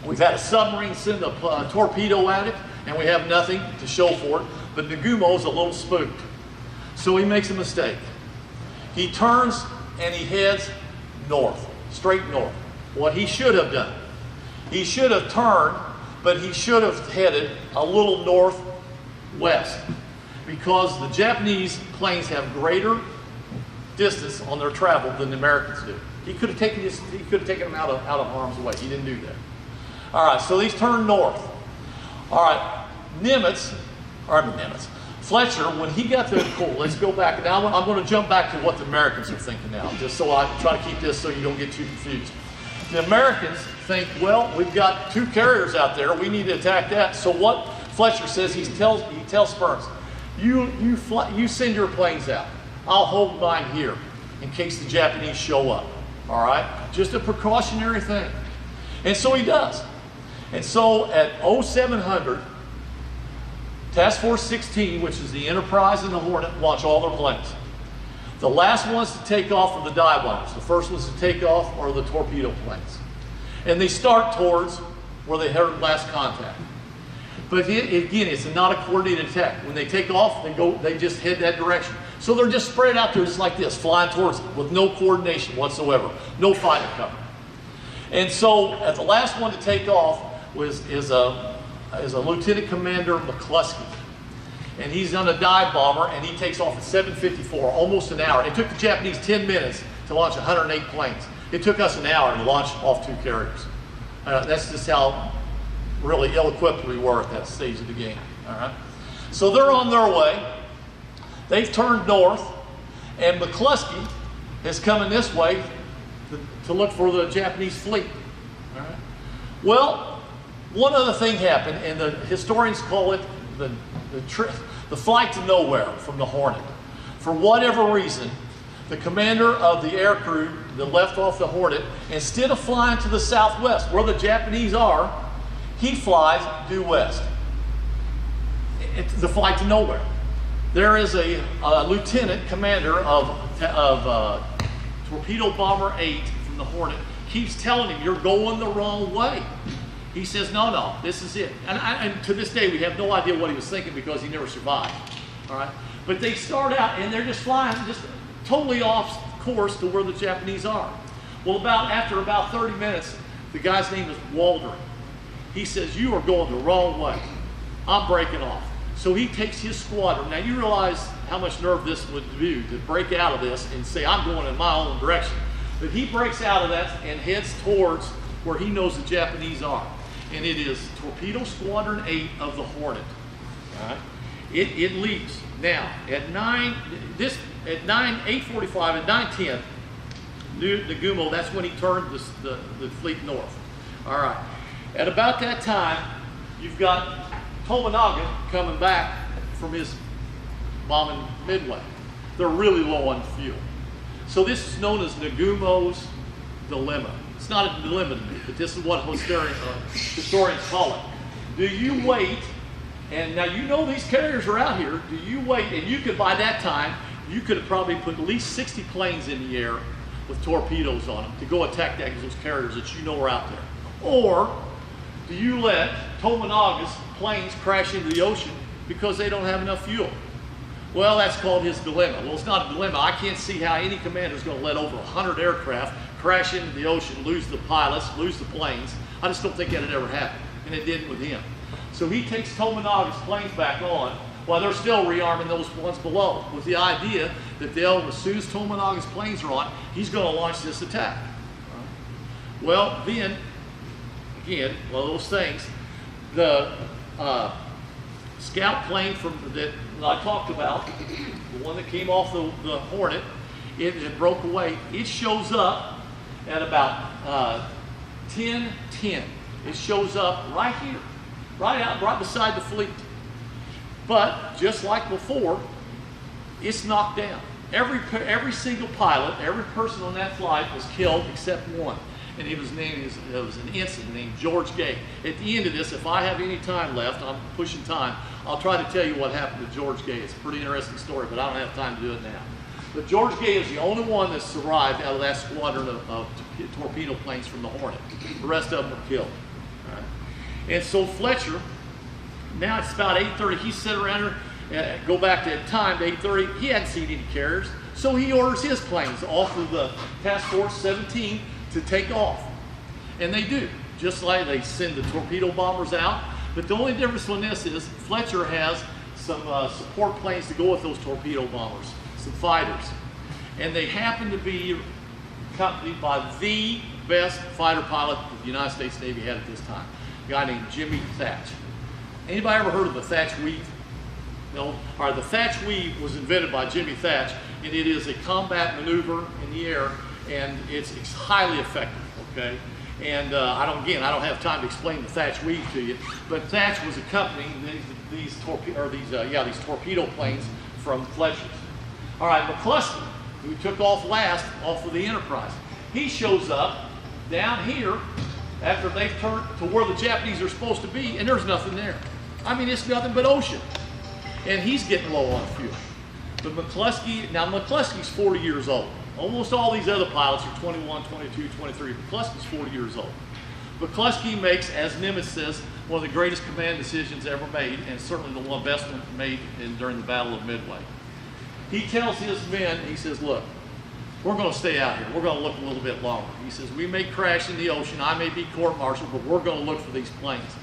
We've had a submarine send a torpedo at it, and we have nothing to show for it. But Nagumo's a little spooked. So he makes a mistake. He turns and he heads north, straight north. What he should have done, he should have turned, but he should have headed a little northwest, because the Japanese planes have greater distance on their travel than the Americans do. He could have taken them out of harm's way. He didn't do that. All right, so he's turned north. All right, Fletcher, when he got to, cool, let's go back. Now I'm going to jump back to what the Americans are thinking now, just so I try to keep this so you don't get too confused. The Americans think, well, we've got 2 carriers out there. We need to attack that. So what Fletcher says, he tells Spurns, you send your planes out. I'll hold mine here in case the Japanese show up. All right? Just a precautionary thing. And so he does. And so at 0700, Task Force 16, which is the Enterprise and the Hornet, launch all their planes. The last ones to take off are the dive bombers. The first ones to take off are the torpedo planes. And they start towards where they heard last contact. But again, it's not a coordinated attack. When they take off, they just head that direction. So they're just spread out there just like this, flying towards it with no coordination whatsoever, no fighter cover. And so at the last one to take off is a Lieutenant Commander McCluskey. And he's on a dive bomber, and he takes off at 7:54, almost an hour. It took the Japanese 10 minutes to launch 108 planes. It took us an hour to launch off 2 carriers. That's just how really ill-equipped we were at that stage of the game. All right. So they're on their way. They've turned north, and McCluskey is coming this way to look for the Japanese fleet. All right. Well, one other thing happened, and the historians call it the flight to nowhere from the Hornet. For whatever reason, The commander of the air crew that left off the Hornet, instead of flying to the southwest, where the Japanese are, he flies due west. It's the flight to nowhere. There is a lieutenant commander of Torpedo Bomber 8 from the Hornet, keeps telling him, you're going the wrong way. He says, no, this is it. And to this day, we have no idea what he was thinking because he never survived. All right? But they start out and they're just flying, just totally off course to where the Japanese are. Well, after about 30 minutes, the guy's name is Waldron. He says, you are going the wrong way. I'm breaking off. So he takes his squadron. Now you realize how much nerve this would do to break out of this and say, I'm going in my own direction. But he breaks out of that and heads towards where he knows the Japanese are. And it is Torpedo Squadron 8 of the Hornet. All right? It leaves. Now, at 8:45 and 9:10, Nagumo, that's when he turned the fleet north. All right. At about that time, you've got Tominaga coming back from his bombing Midway. They're really low on fuel. So this is known as Nagumo's dilemma. It's not a dilemma to me, but this is what historians call it. Do you wait, and now you know these carriers are out here, do you wait, and you could, by that time, you could have probably put at least 60 planes in the air with torpedoes on them to go attack those carriers that you know are out there. Or do you let Tominaga's planes crash into the ocean because they don't have enough fuel? Well, that's called his dilemma. Well, it's not a dilemma. I can't see how any commander is going to let over 100 aircraft crash into the ocean, lose the pilots, lose the planes. I just don't think that had ever happened, and it didn't with him. So he takes Tominaga's planes back on while they're still rearming those ones below, with the idea that as soon as Tominaga's planes are on, he's going to launch this attack. Well, then, again, one of those things, the scout plane that I talked about, the one that came off the Hornet, it broke away. It shows up at about 10:10. It shows up right here, right beside the fleet. But just like before, it's knocked down. Every single pilot, every person on that flight was killed except one. And it was an ensign named George Gay. At the end of this, if I have any time left, I'm pushing time, I'll try to tell you what happened to George Gay. It's a pretty interesting story, but I don't have time to do it now. But George Gay is the only one that survived out of that squadron of torpedo planes from the Hornet. The rest of them were killed. All right? And so Fletcher, now it's about 8:30, he's sitting around here, go back to that time, to 8:30, he hadn't seen any carriers, so he orders his planes off of the Task Force 17 to take off. And they do, just like they send the torpedo bombers out. But the only difference on this is Fletcher has some support planes to go with those torpedo bombers, some fighters. And they happen to be accompanied by the best fighter pilot that the United States Navy had at this time, a guy named Jimmy Thatch. Anybody ever heard of the Thatch weave? No? All right, the Thatch weave was invented by Jimmy Thatch, and it is a combat maneuver in the air, and it's highly effective, okay? And I don't have time to explain the Thatch weave to you, but Thatch was accompanying these torpedo planes from Fletcher's. All right, McCluskey, who took off last off of the Enterprise, he shows up down here after they've turned to where the Japanese are supposed to be, and there's nothing there. I mean, it's nothing but ocean. And he's getting low on fuel. But McCluskey's 40 years old. Almost all these other pilots are 21, 22, 23. McCluskey's 40 years old. McCluskey makes, as Nimitz says, one of the greatest command decisions ever made, and certainly the best one made during the Battle of Midway. He tells his men, he says, look, we're going to stay out here. We're going to look a little bit longer. He says, we may crash in the ocean. I may be court-martialed, but we're going to look for these planes.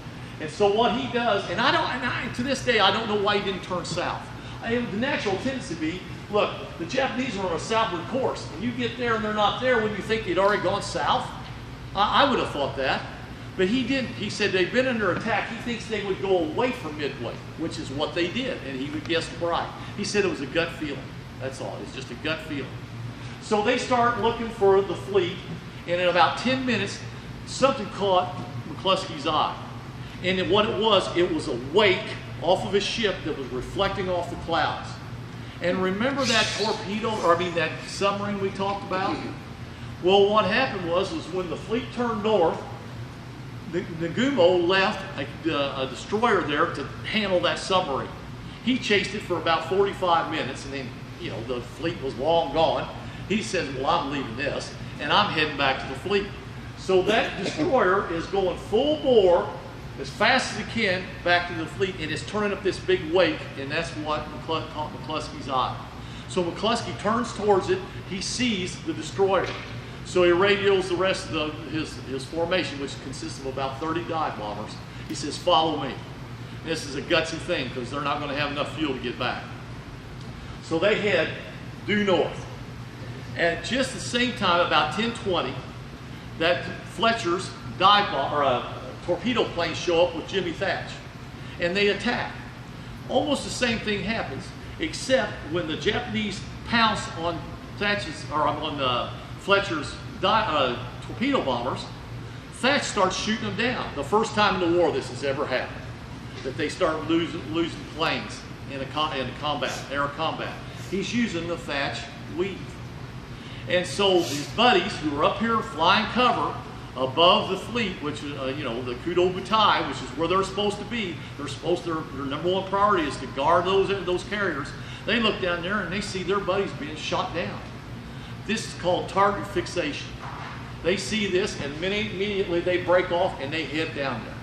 And so what he does, to this day, I don't know why he didn't turn south. The natural tendency would be, look, the Japanese are on a southward course. When you get there and they're not there, wouldn't you think they'd already gone south? I would have thought that. But he didn't. He said they've been under attack. He thinks they would go away from Midway, which is what they did. And he would guess right. He said it was a gut feeling. That's all. It's just a gut feeling. So they start looking for the fleet, and in about 10 minutes, something caught McCluskey's eye. And what it was a wake off of his ship that was reflecting off the clouds. And remember that torpedo, or I mean that submarine we talked about? Well, what happened was when the fleet turned north, Nagumo left a destroyer there to handle that submarine. He chased it for about 45 minutes, and then, you know, the fleet was long gone. He says, well, I'm leaving this, and I'm heading back to the fleet. So that destroyer is going full bore, as fast as it can, back to the fleet, and it's turning up this big wake, and that's what caught McCluskey's eye. So McCluskey turns towards it, he sees the destroyer. So he radios the rest of his formation, which consists of about 30 dive bombers. He says, follow me. This is a gutsy thing because they're not going to have enough fuel to get back. So they head due north. At just the same time, about 10:20, that Fletcher's torpedo planes show up with Jimmy Thatch, and they attack. Almost the same thing happens, except when the Japanese pounce on Fletcher's torpedo bombers, Thatch starts shooting them down. The first time in the war this has ever happened, that they start losing planes in air combat. He's using the Thatch weave. And so these buddies who are up here flying cover above the fleet, which is, you know, the Kudo Butai, which is where they're supposed to be. Their number one priority is to guard those carriers. They look down there and they see their buddies being shot down. This is called target fixation. They see this and immediately they break off and they head down there.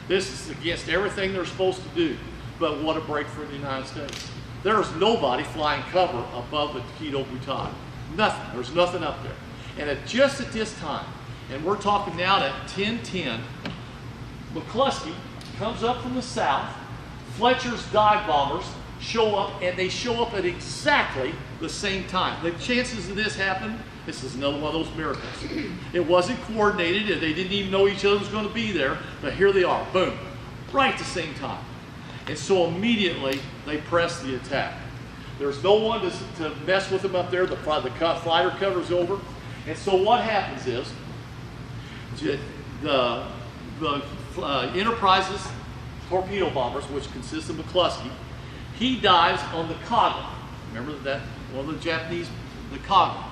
This is against everything they're supposed to do, but what a break for the United States. There's nobody flying cover above the Kudo Butai. Nothing. There's nothing up there. And just at this time, and we're talking now at 10:10, McCluskey comes up from the south. Fletcher's dive bombers show up, and they show up at exactly the same time. The chances of this happening, this is another one of those miracles. It wasn't coordinated, they didn't even know each other was going to be there, but here they are, boom, right at the same time. And so immediately they press the attack. There's no one to mess with them up there. The fighter cover's over. And so what happens is the Enterprise's torpedo bombers, which consists of McCluskey, he dives on the Kaga. Remember that one of the Japanese, the Kaga.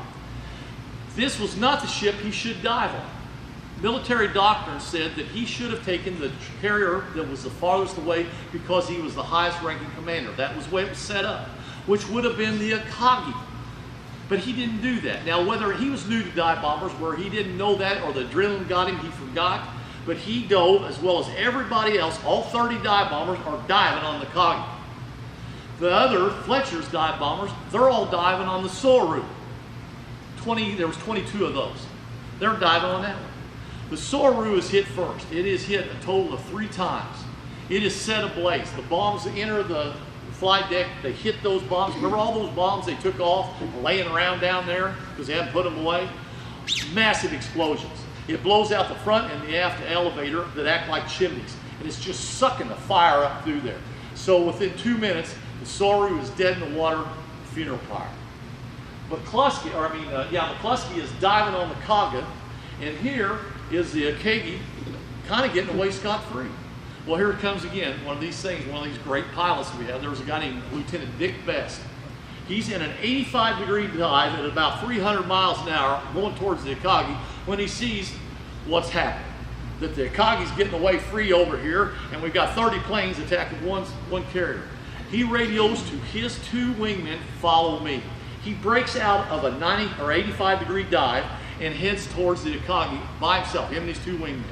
This was not the ship he should dive on. Military doctrine said that he should have taken the carrier that was the farthest away because he was the highest ranking commander. That was the way it was set up, which would have been the Akagi. But he didn't do that. Now, whether he was new to dive bombers, where he didn't know that, or the adrenaline got him, he forgot, but he dove, as well as everybody else, all 30 dive bombers are diving on the Akagi. The other, Fletcher's dive bombers, they're all diving on the Soru. There was 22 of those. They're diving on that one. The Soru is hit first. It is hit a total of 3 times. It is set ablaze. The bombs enter the flight deck, they hit those bombs. Remember all those bombs they took off laying around down there because they hadn't put them away? Massive explosions. It blows out the front and the aft elevator that act like chimneys, and it's just sucking the fire up through there. So within 2 minutes, the Soru is dead in the water, funeral pyre. McCluskey is diving on the Kaga, and here is the Akagi kind of getting away scot-free. Well, here it comes again, one of these things, one of these great pilots we have. There was a guy named Lieutenant Dick Best. He's in an 85-degree dive at about 300 miles an hour going towards the Akagi when he sees what's happened. That the Akagi's getting away free over here, and we've got 30 planes attacking one carrier. He radios to his 2 wingmen, follow me. He breaks out of a 90 or 85-degree dive and heads towards the Akagi by himself, him and his 2 wingmen.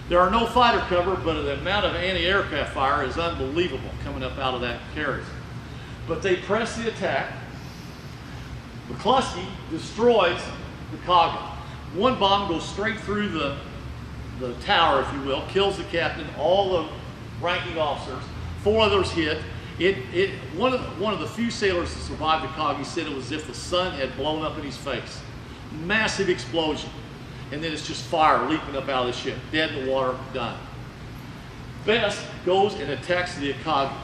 There are no fighter cover, but the amount of anti-aircraft fire is unbelievable coming up out of that carrier. But they press the attack. McCluskey destroys the Kaga. One bomb goes straight through the tower, if you will, kills the captain, all the ranking officers. 4 others hit. One of the few sailors that survived the Kaga said it was as if the sun had blown up in his face. Massive explosion. And then it's just fire leaping up out of the ship. Dead in the water, done. Best goes and attacks the Akagi.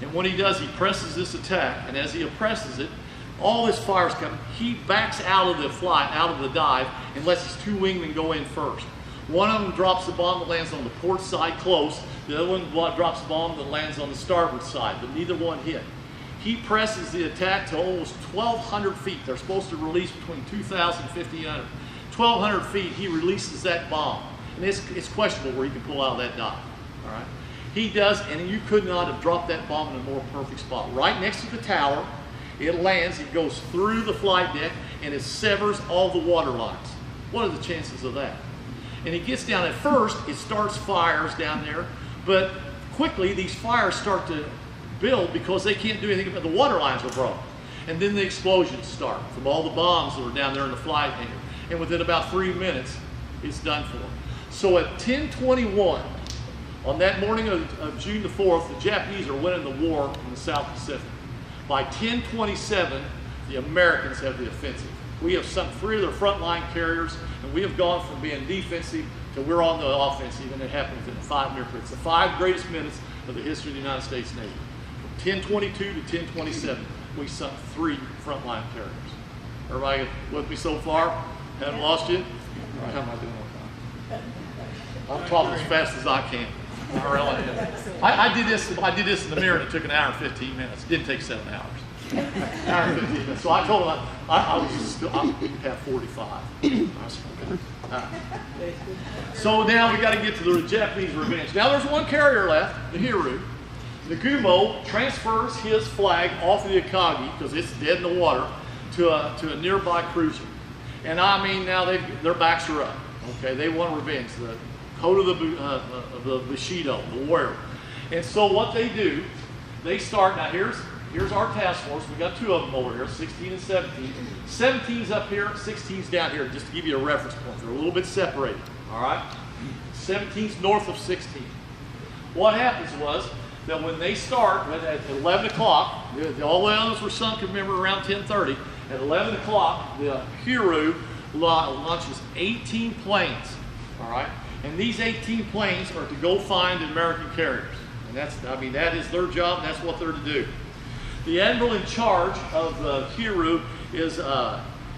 And when he does, he presses this attack. And as he presses it, all this fire's coming. He backs out of the flight, out of the dive, and lets his 2 wingmen go in first. One of them drops the bomb that lands on the port side close. The other one drops the bomb that lands on the starboard side, but neither one hit. he presses the attack to almost 1,200 feet. They're supposed to release between 2,000 and 1,500. 1,200 feet, he releases that bomb. And it's questionable where he can pull out of that dock, all right? He does, and you could not have dropped that bomb in a more perfect spot. Right next to the tower, it lands, it goes through the flight deck, and it severs all the water lines. What are the chances of that? And he gets down, at first, it starts fires down there, but quickly these fires start to build because they can't do anything about the water lines are broken. And then the explosions start from all the bombs that are down there in the flight hangar. And within about 3 minutes, it's done for. So at 10:21, on that morning of June the 4th, the Japanese are winning the war in the South Pacific. By 10:27, the Americans have the offensive. We have sunk 3 of their frontline carriers, and we have gone from being defensive to we're on the offensive, and it happened within a 5-minute period. It's the 5 greatest minutes of the history of the United States Navy. From 10:22 to 10:27, we sunk 3 frontline carriers. Everybody with me so far? Haven't lost you? How am I doing on time? I'm talking as fast as I can. I really am. I did this in the mirror, and it took an hour and 15 minutes. It didn't take 7 hours. An hour and 15 minutes. So I told him I have 45. So now we got to get to the Japanese revenge. Now there's one carrier left, the Hiru. The Gumo transfers his flag off of the Akagi because it's dead in the water to a nearby cruiser. And I mean, now their backs are up. Okay, they want revenge. The code of the Bushido, the warrior. And so what they do, they start. Now here's our task force. We got 2 of them over here, 16 and 17. 17's up here, 16's down here, just to give you a reference point. They're a little bit separated. All right. 17's north of 16. What happens was that when they start at 11 o'clock, all the others were sunk. Remember, around 10:30. At 11 o'clock, the Hiru launches 18 planes, all right? And these 18 planes are to go find American carriers. And that is their job, and that's what they're to do. The admiral in charge of the Hiru is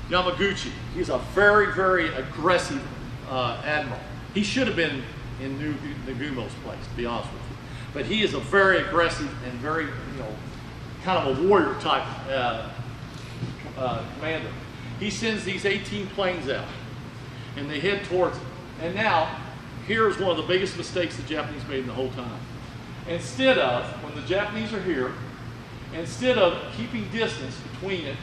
Yamaguchi. He's a very, very aggressive admiral. He should have been in Nagumo's place, to be honest with you. But he is a very aggressive and very, kind of a warrior type commander. He sends these 18 planes out, and they head towards it. And now, here's one of the biggest mistakes the Japanese made in the whole time. Instead of, when the Japanese are here, instead of keeping distance between it,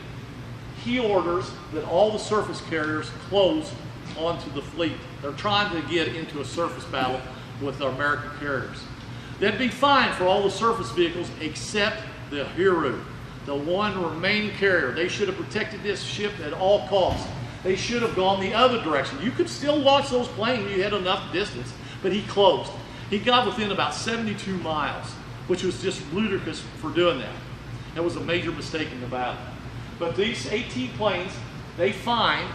he orders that all the surface carriers close onto the fleet. They're trying to get into a surface battle with the American carriers. That'd be fine for all the surface vehicles except the Hiru, the one remaining carrier. They should have protected this ship at all costs. They should have gone the other direction. You could still launch those planes. You had enough distance, but he closed. He got within about 72 miles, which was just ludicrous for doing that. That was a major mistake in the battle. But these 18 planes, they find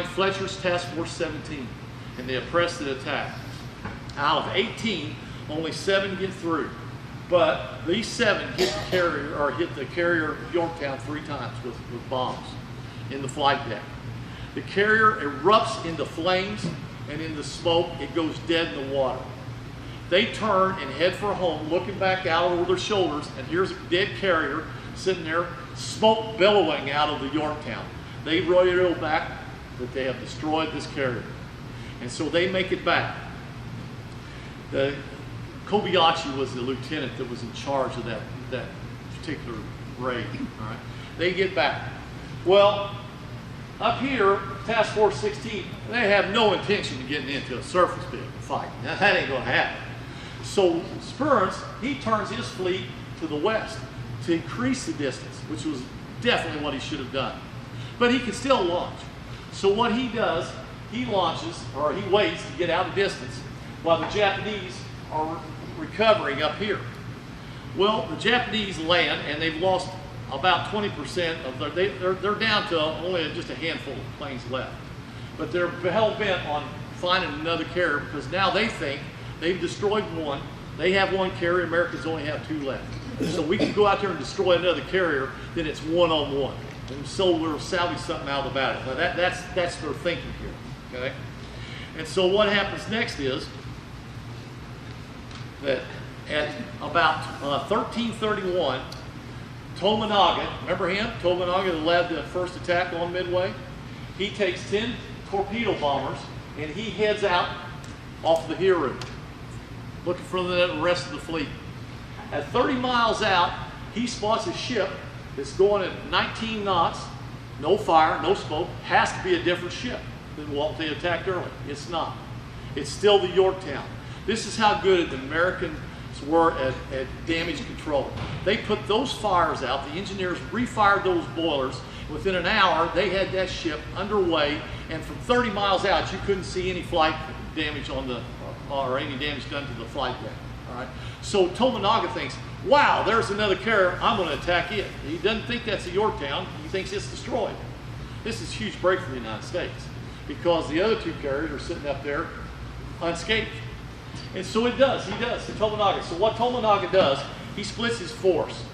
Fletcher's Task Force 17, and they press the attack. Out of 18, only 7 get through. But these 7 hit the carrier Yorktown 3 times with bombs in the flight deck. The carrier erupts into flames and into smoke. It goes dead in the water. They turn and head for home, looking back out over their shoulders, and here's a dead carrier sitting there, smoke billowing out of the Yorktown. They radio back that they have destroyed this carrier. And so they make it back. Kobayashi was the lieutenant that was in charge of that particular raid. All right, they get back. Well, up here, Task Force 16, they have no intention of getting into a surface vehicle fight. Now, that ain't going to happen. So Spurns, he turns his fleet to the west to increase the distance, which was definitely what he should have done. But he can still launch. So what he does, he launches, or he waits to get out of distance while the Japanese are recovering up here. Well, the Japanese land, and they've lost about 20% of they're down to only just a handful of planes left. But they're hell-bent on finding another carrier because now they think they've destroyed one. They have one carrier, Americans only have 2 left. So we can go out there and destroy another carrier, then it's one-on-one. And so we'll salvage something out of the battle. Now that's their thinking here, okay? And so what happens next is that at about 1331, Tominaga, remember him? Tominaga that led the first attack on Midway. He takes 10 torpedo bombers and he heads out off the Hiru, looking for the rest of the fleet. At 30 miles out, he spots a ship that's going at 19 knots, no fire, no smoke, has to be a different ship than what they attacked earlier. It's not. It's still the Yorktown. This is how good the Americans were at damage control. They put those fires out, the engineers refired those boilers. Within an hour, they had that ship underway, and from 30 miles out, you couldn't see any flight damage on the, or any damage done to the flight deck. All right. So Tominaga thinks, wow, there's another carrier, I'm going to attack it. He doesn't think that's a Yorktown, he thinks it's destroyed. This is a huge break for the United States, because the other two carriers are sitting up there unscathed. And so he does, Tominaga. So what Tominaga does, he splits his force.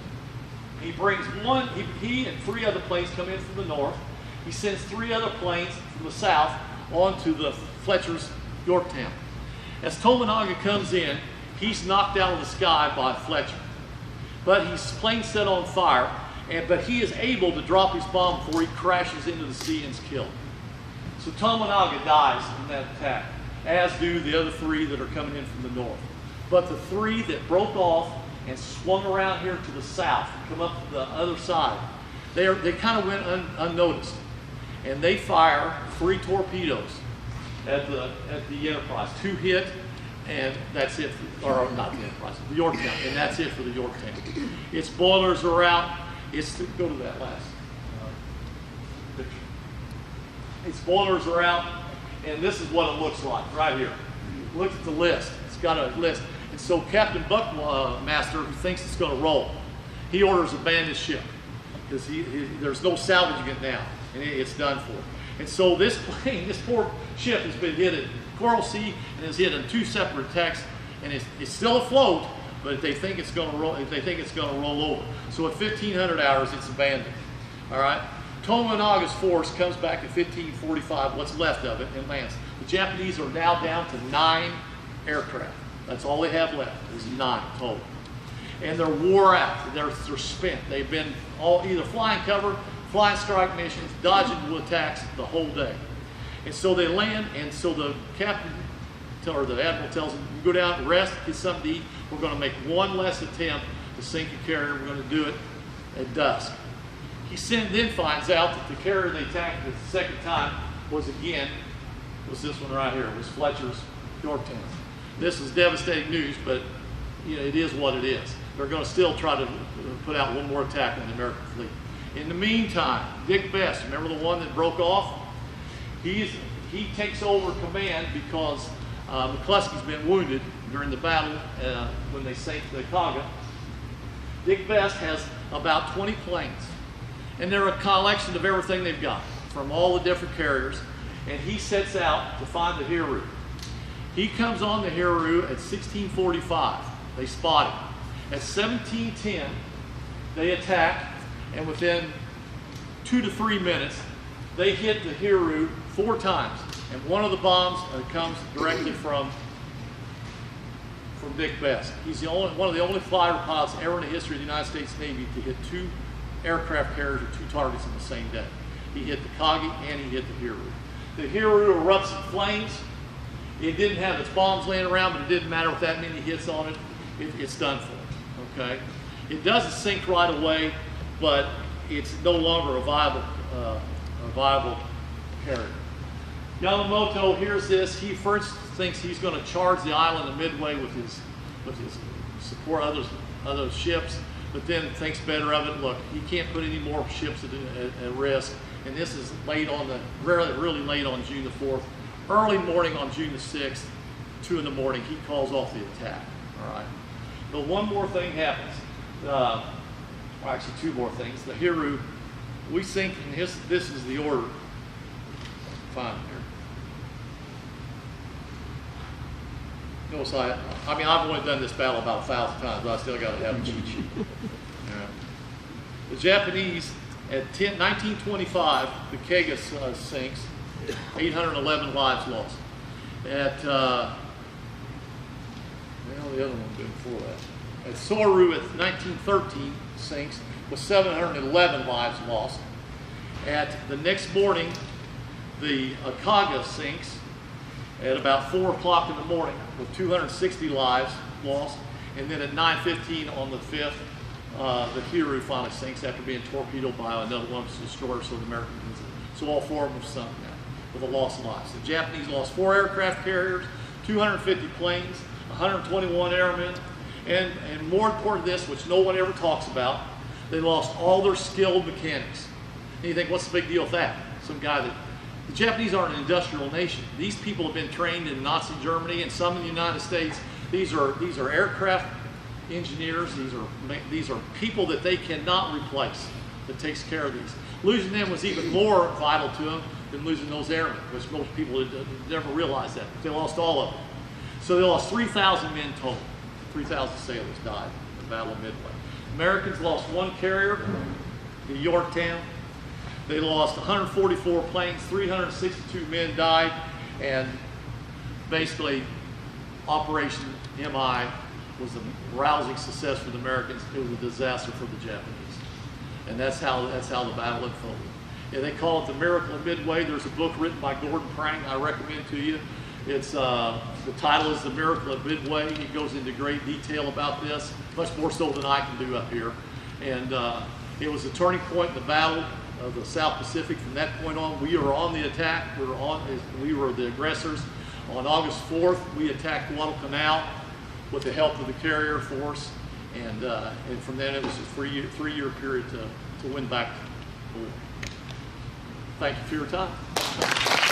He brings one, he and 3 other planes come in from the north. He sends 3 other planes from the south onto the Fletcher's Yorktown. As Tominaga comes in, he's knocked out of the sky by Fletcher. But his plane set on fire, but he is able to drop his bomb before he crashes into the sea and is killed. So Tominaga dies in that attack, as do the other 3 that are coming in from the north. But the 3 that broke off and swung around here to the south, come up to the other side, they kind of went unnoticed. And they fire 3 torpedoes at the Enterprise. 2 hit, and that's it, or not the Enterprise, the Yorktown, and that's it for the Yorktown. Its boilers are out. Go to that last picture. Its boilers are out, and this is what it looks like right here. Look at the list. It's got a list. And so Captain Buckmaster, who thinks it's going to roll, he orders abandon ship because there's no salvaging it now, and it's done for. And so this plane, this poor ship, has been hit at Coral Sea and is hit in 2 separate attacks, and it's still afloat, but they think it's going to roll. They think it's going to roll over. So at 1500 hours, it's abandoned. All right. Tominaga's force comes back at 1545, what's left of it, and lands. The Japanese are now down to 9 aircraft. That's all they have left, is 9 total. And they're wore out, they're spent. They've been all either flying cover, flying strike missions, dodging attacks the whole day. And so they land, and so the captain, or the admiral tells them, you go down, rest, get something to eat. We're going to make one less attempt to sink a carrier. We're going to do it at dusk. He then finds out that the carrier they attacked the second time was this one right here, was Fletcher's Yorktown. This is devastating news, but you know, it is what it is. They're going to still try to put out one more attack on the American fleet. In the meantime, Dick Best, remember the one that broke off? He takes over command because McCluskey's been wounded during the battle when they sank the Kaga. Dick Best has about 20 planes, and they're a collection of everything they've got from all the different carriers, and he sets out to find the Hiru. He comes on the Hiru at 1645. They spot him. At 1710, they attack, and within 2 to 3 minutes, they hit the Hiru 4 times. And one of the bombs comes directly from Dick Best. He's one of the only fighter pilots ever in the history of the United States Navy to hit 2 aircraft carriers or 2 targets in the same day. He hit the Kagi and he hit the Hiru. The Hiru erupts in flames. It didn't have its bombs laying around, but it didn't matter with that many hits on it. It's done for. Okay, it doesn't sink right away, but it's no longer a viable carrier. Yamamoto hears this. He first thinks he's going to charge the island of Midway with his support other ships, but then thinks better of it. Look, he can't put any more ships at risk, and this is late on really late on June the 4th. Early morning on June the 6th, 2 in the morning, he calls off the attack. All right. But one more thing happens. Well, actually, 2 more things. The Hiru, we sink, and this is the order. Fine here. Notice I mean, I've only done this battle about 1,000 times, but I still got to have a cheat sheet. Yeah. The Japanese, at 1925, the Kaga sinks, 811 lives lost. At, well, the other one before that. At Soru, at 1913, sinks, with 711 lives lost. At the next morning, the Akaga sinks at about 4 o'clock in the morning with 260 lives lost. And then at 9:15 on the 5th, the Hiru finally sinks after being torpedoed by another one of the destroyers of the Americans. So all 4 of them have sunk now with a loss of lives. The Japanese lost 4 aircraft carriers, 250 planes, 121 airmen, and more important than this, which no one ever talks about, they lost all their skilled mechanics. And you think, what's the big deal with that? Some guy that, the Japanese aren't an industrial nation. These people have been trained in Nazi Germany and some in the United States. These are aircraft engineers. These are people that they cannot replace, that takes care of these. Losing them was even more vital to them than losing those airmen, which most people never realized that. They lost all of them. So they lost 3,000 men total. 3,000 sailors died in the Battle of Midway. Americans lost 1 carrier, the Yorktown. They lost 144 planes, 362 men died, and basically Operation MI was a rousing success for the Americans. It was a disaster for the Japanese. And that's how the battle unfolded. Yeah, they call it the Miracle of Midway. There's a book written by Gordon Prang I recommend to you. It's the title is The Miracle of Midway. He goes into great detail about this, much more so than I can do up here. And it was a turning point in the battle of the South Pacific. From that point on, we were on the attack. We were the aggressors. On August 4th, we attacked Guadalcanal with the help of the carrier force. And from then, it was a three-year period to win back the war. Thank you for your time.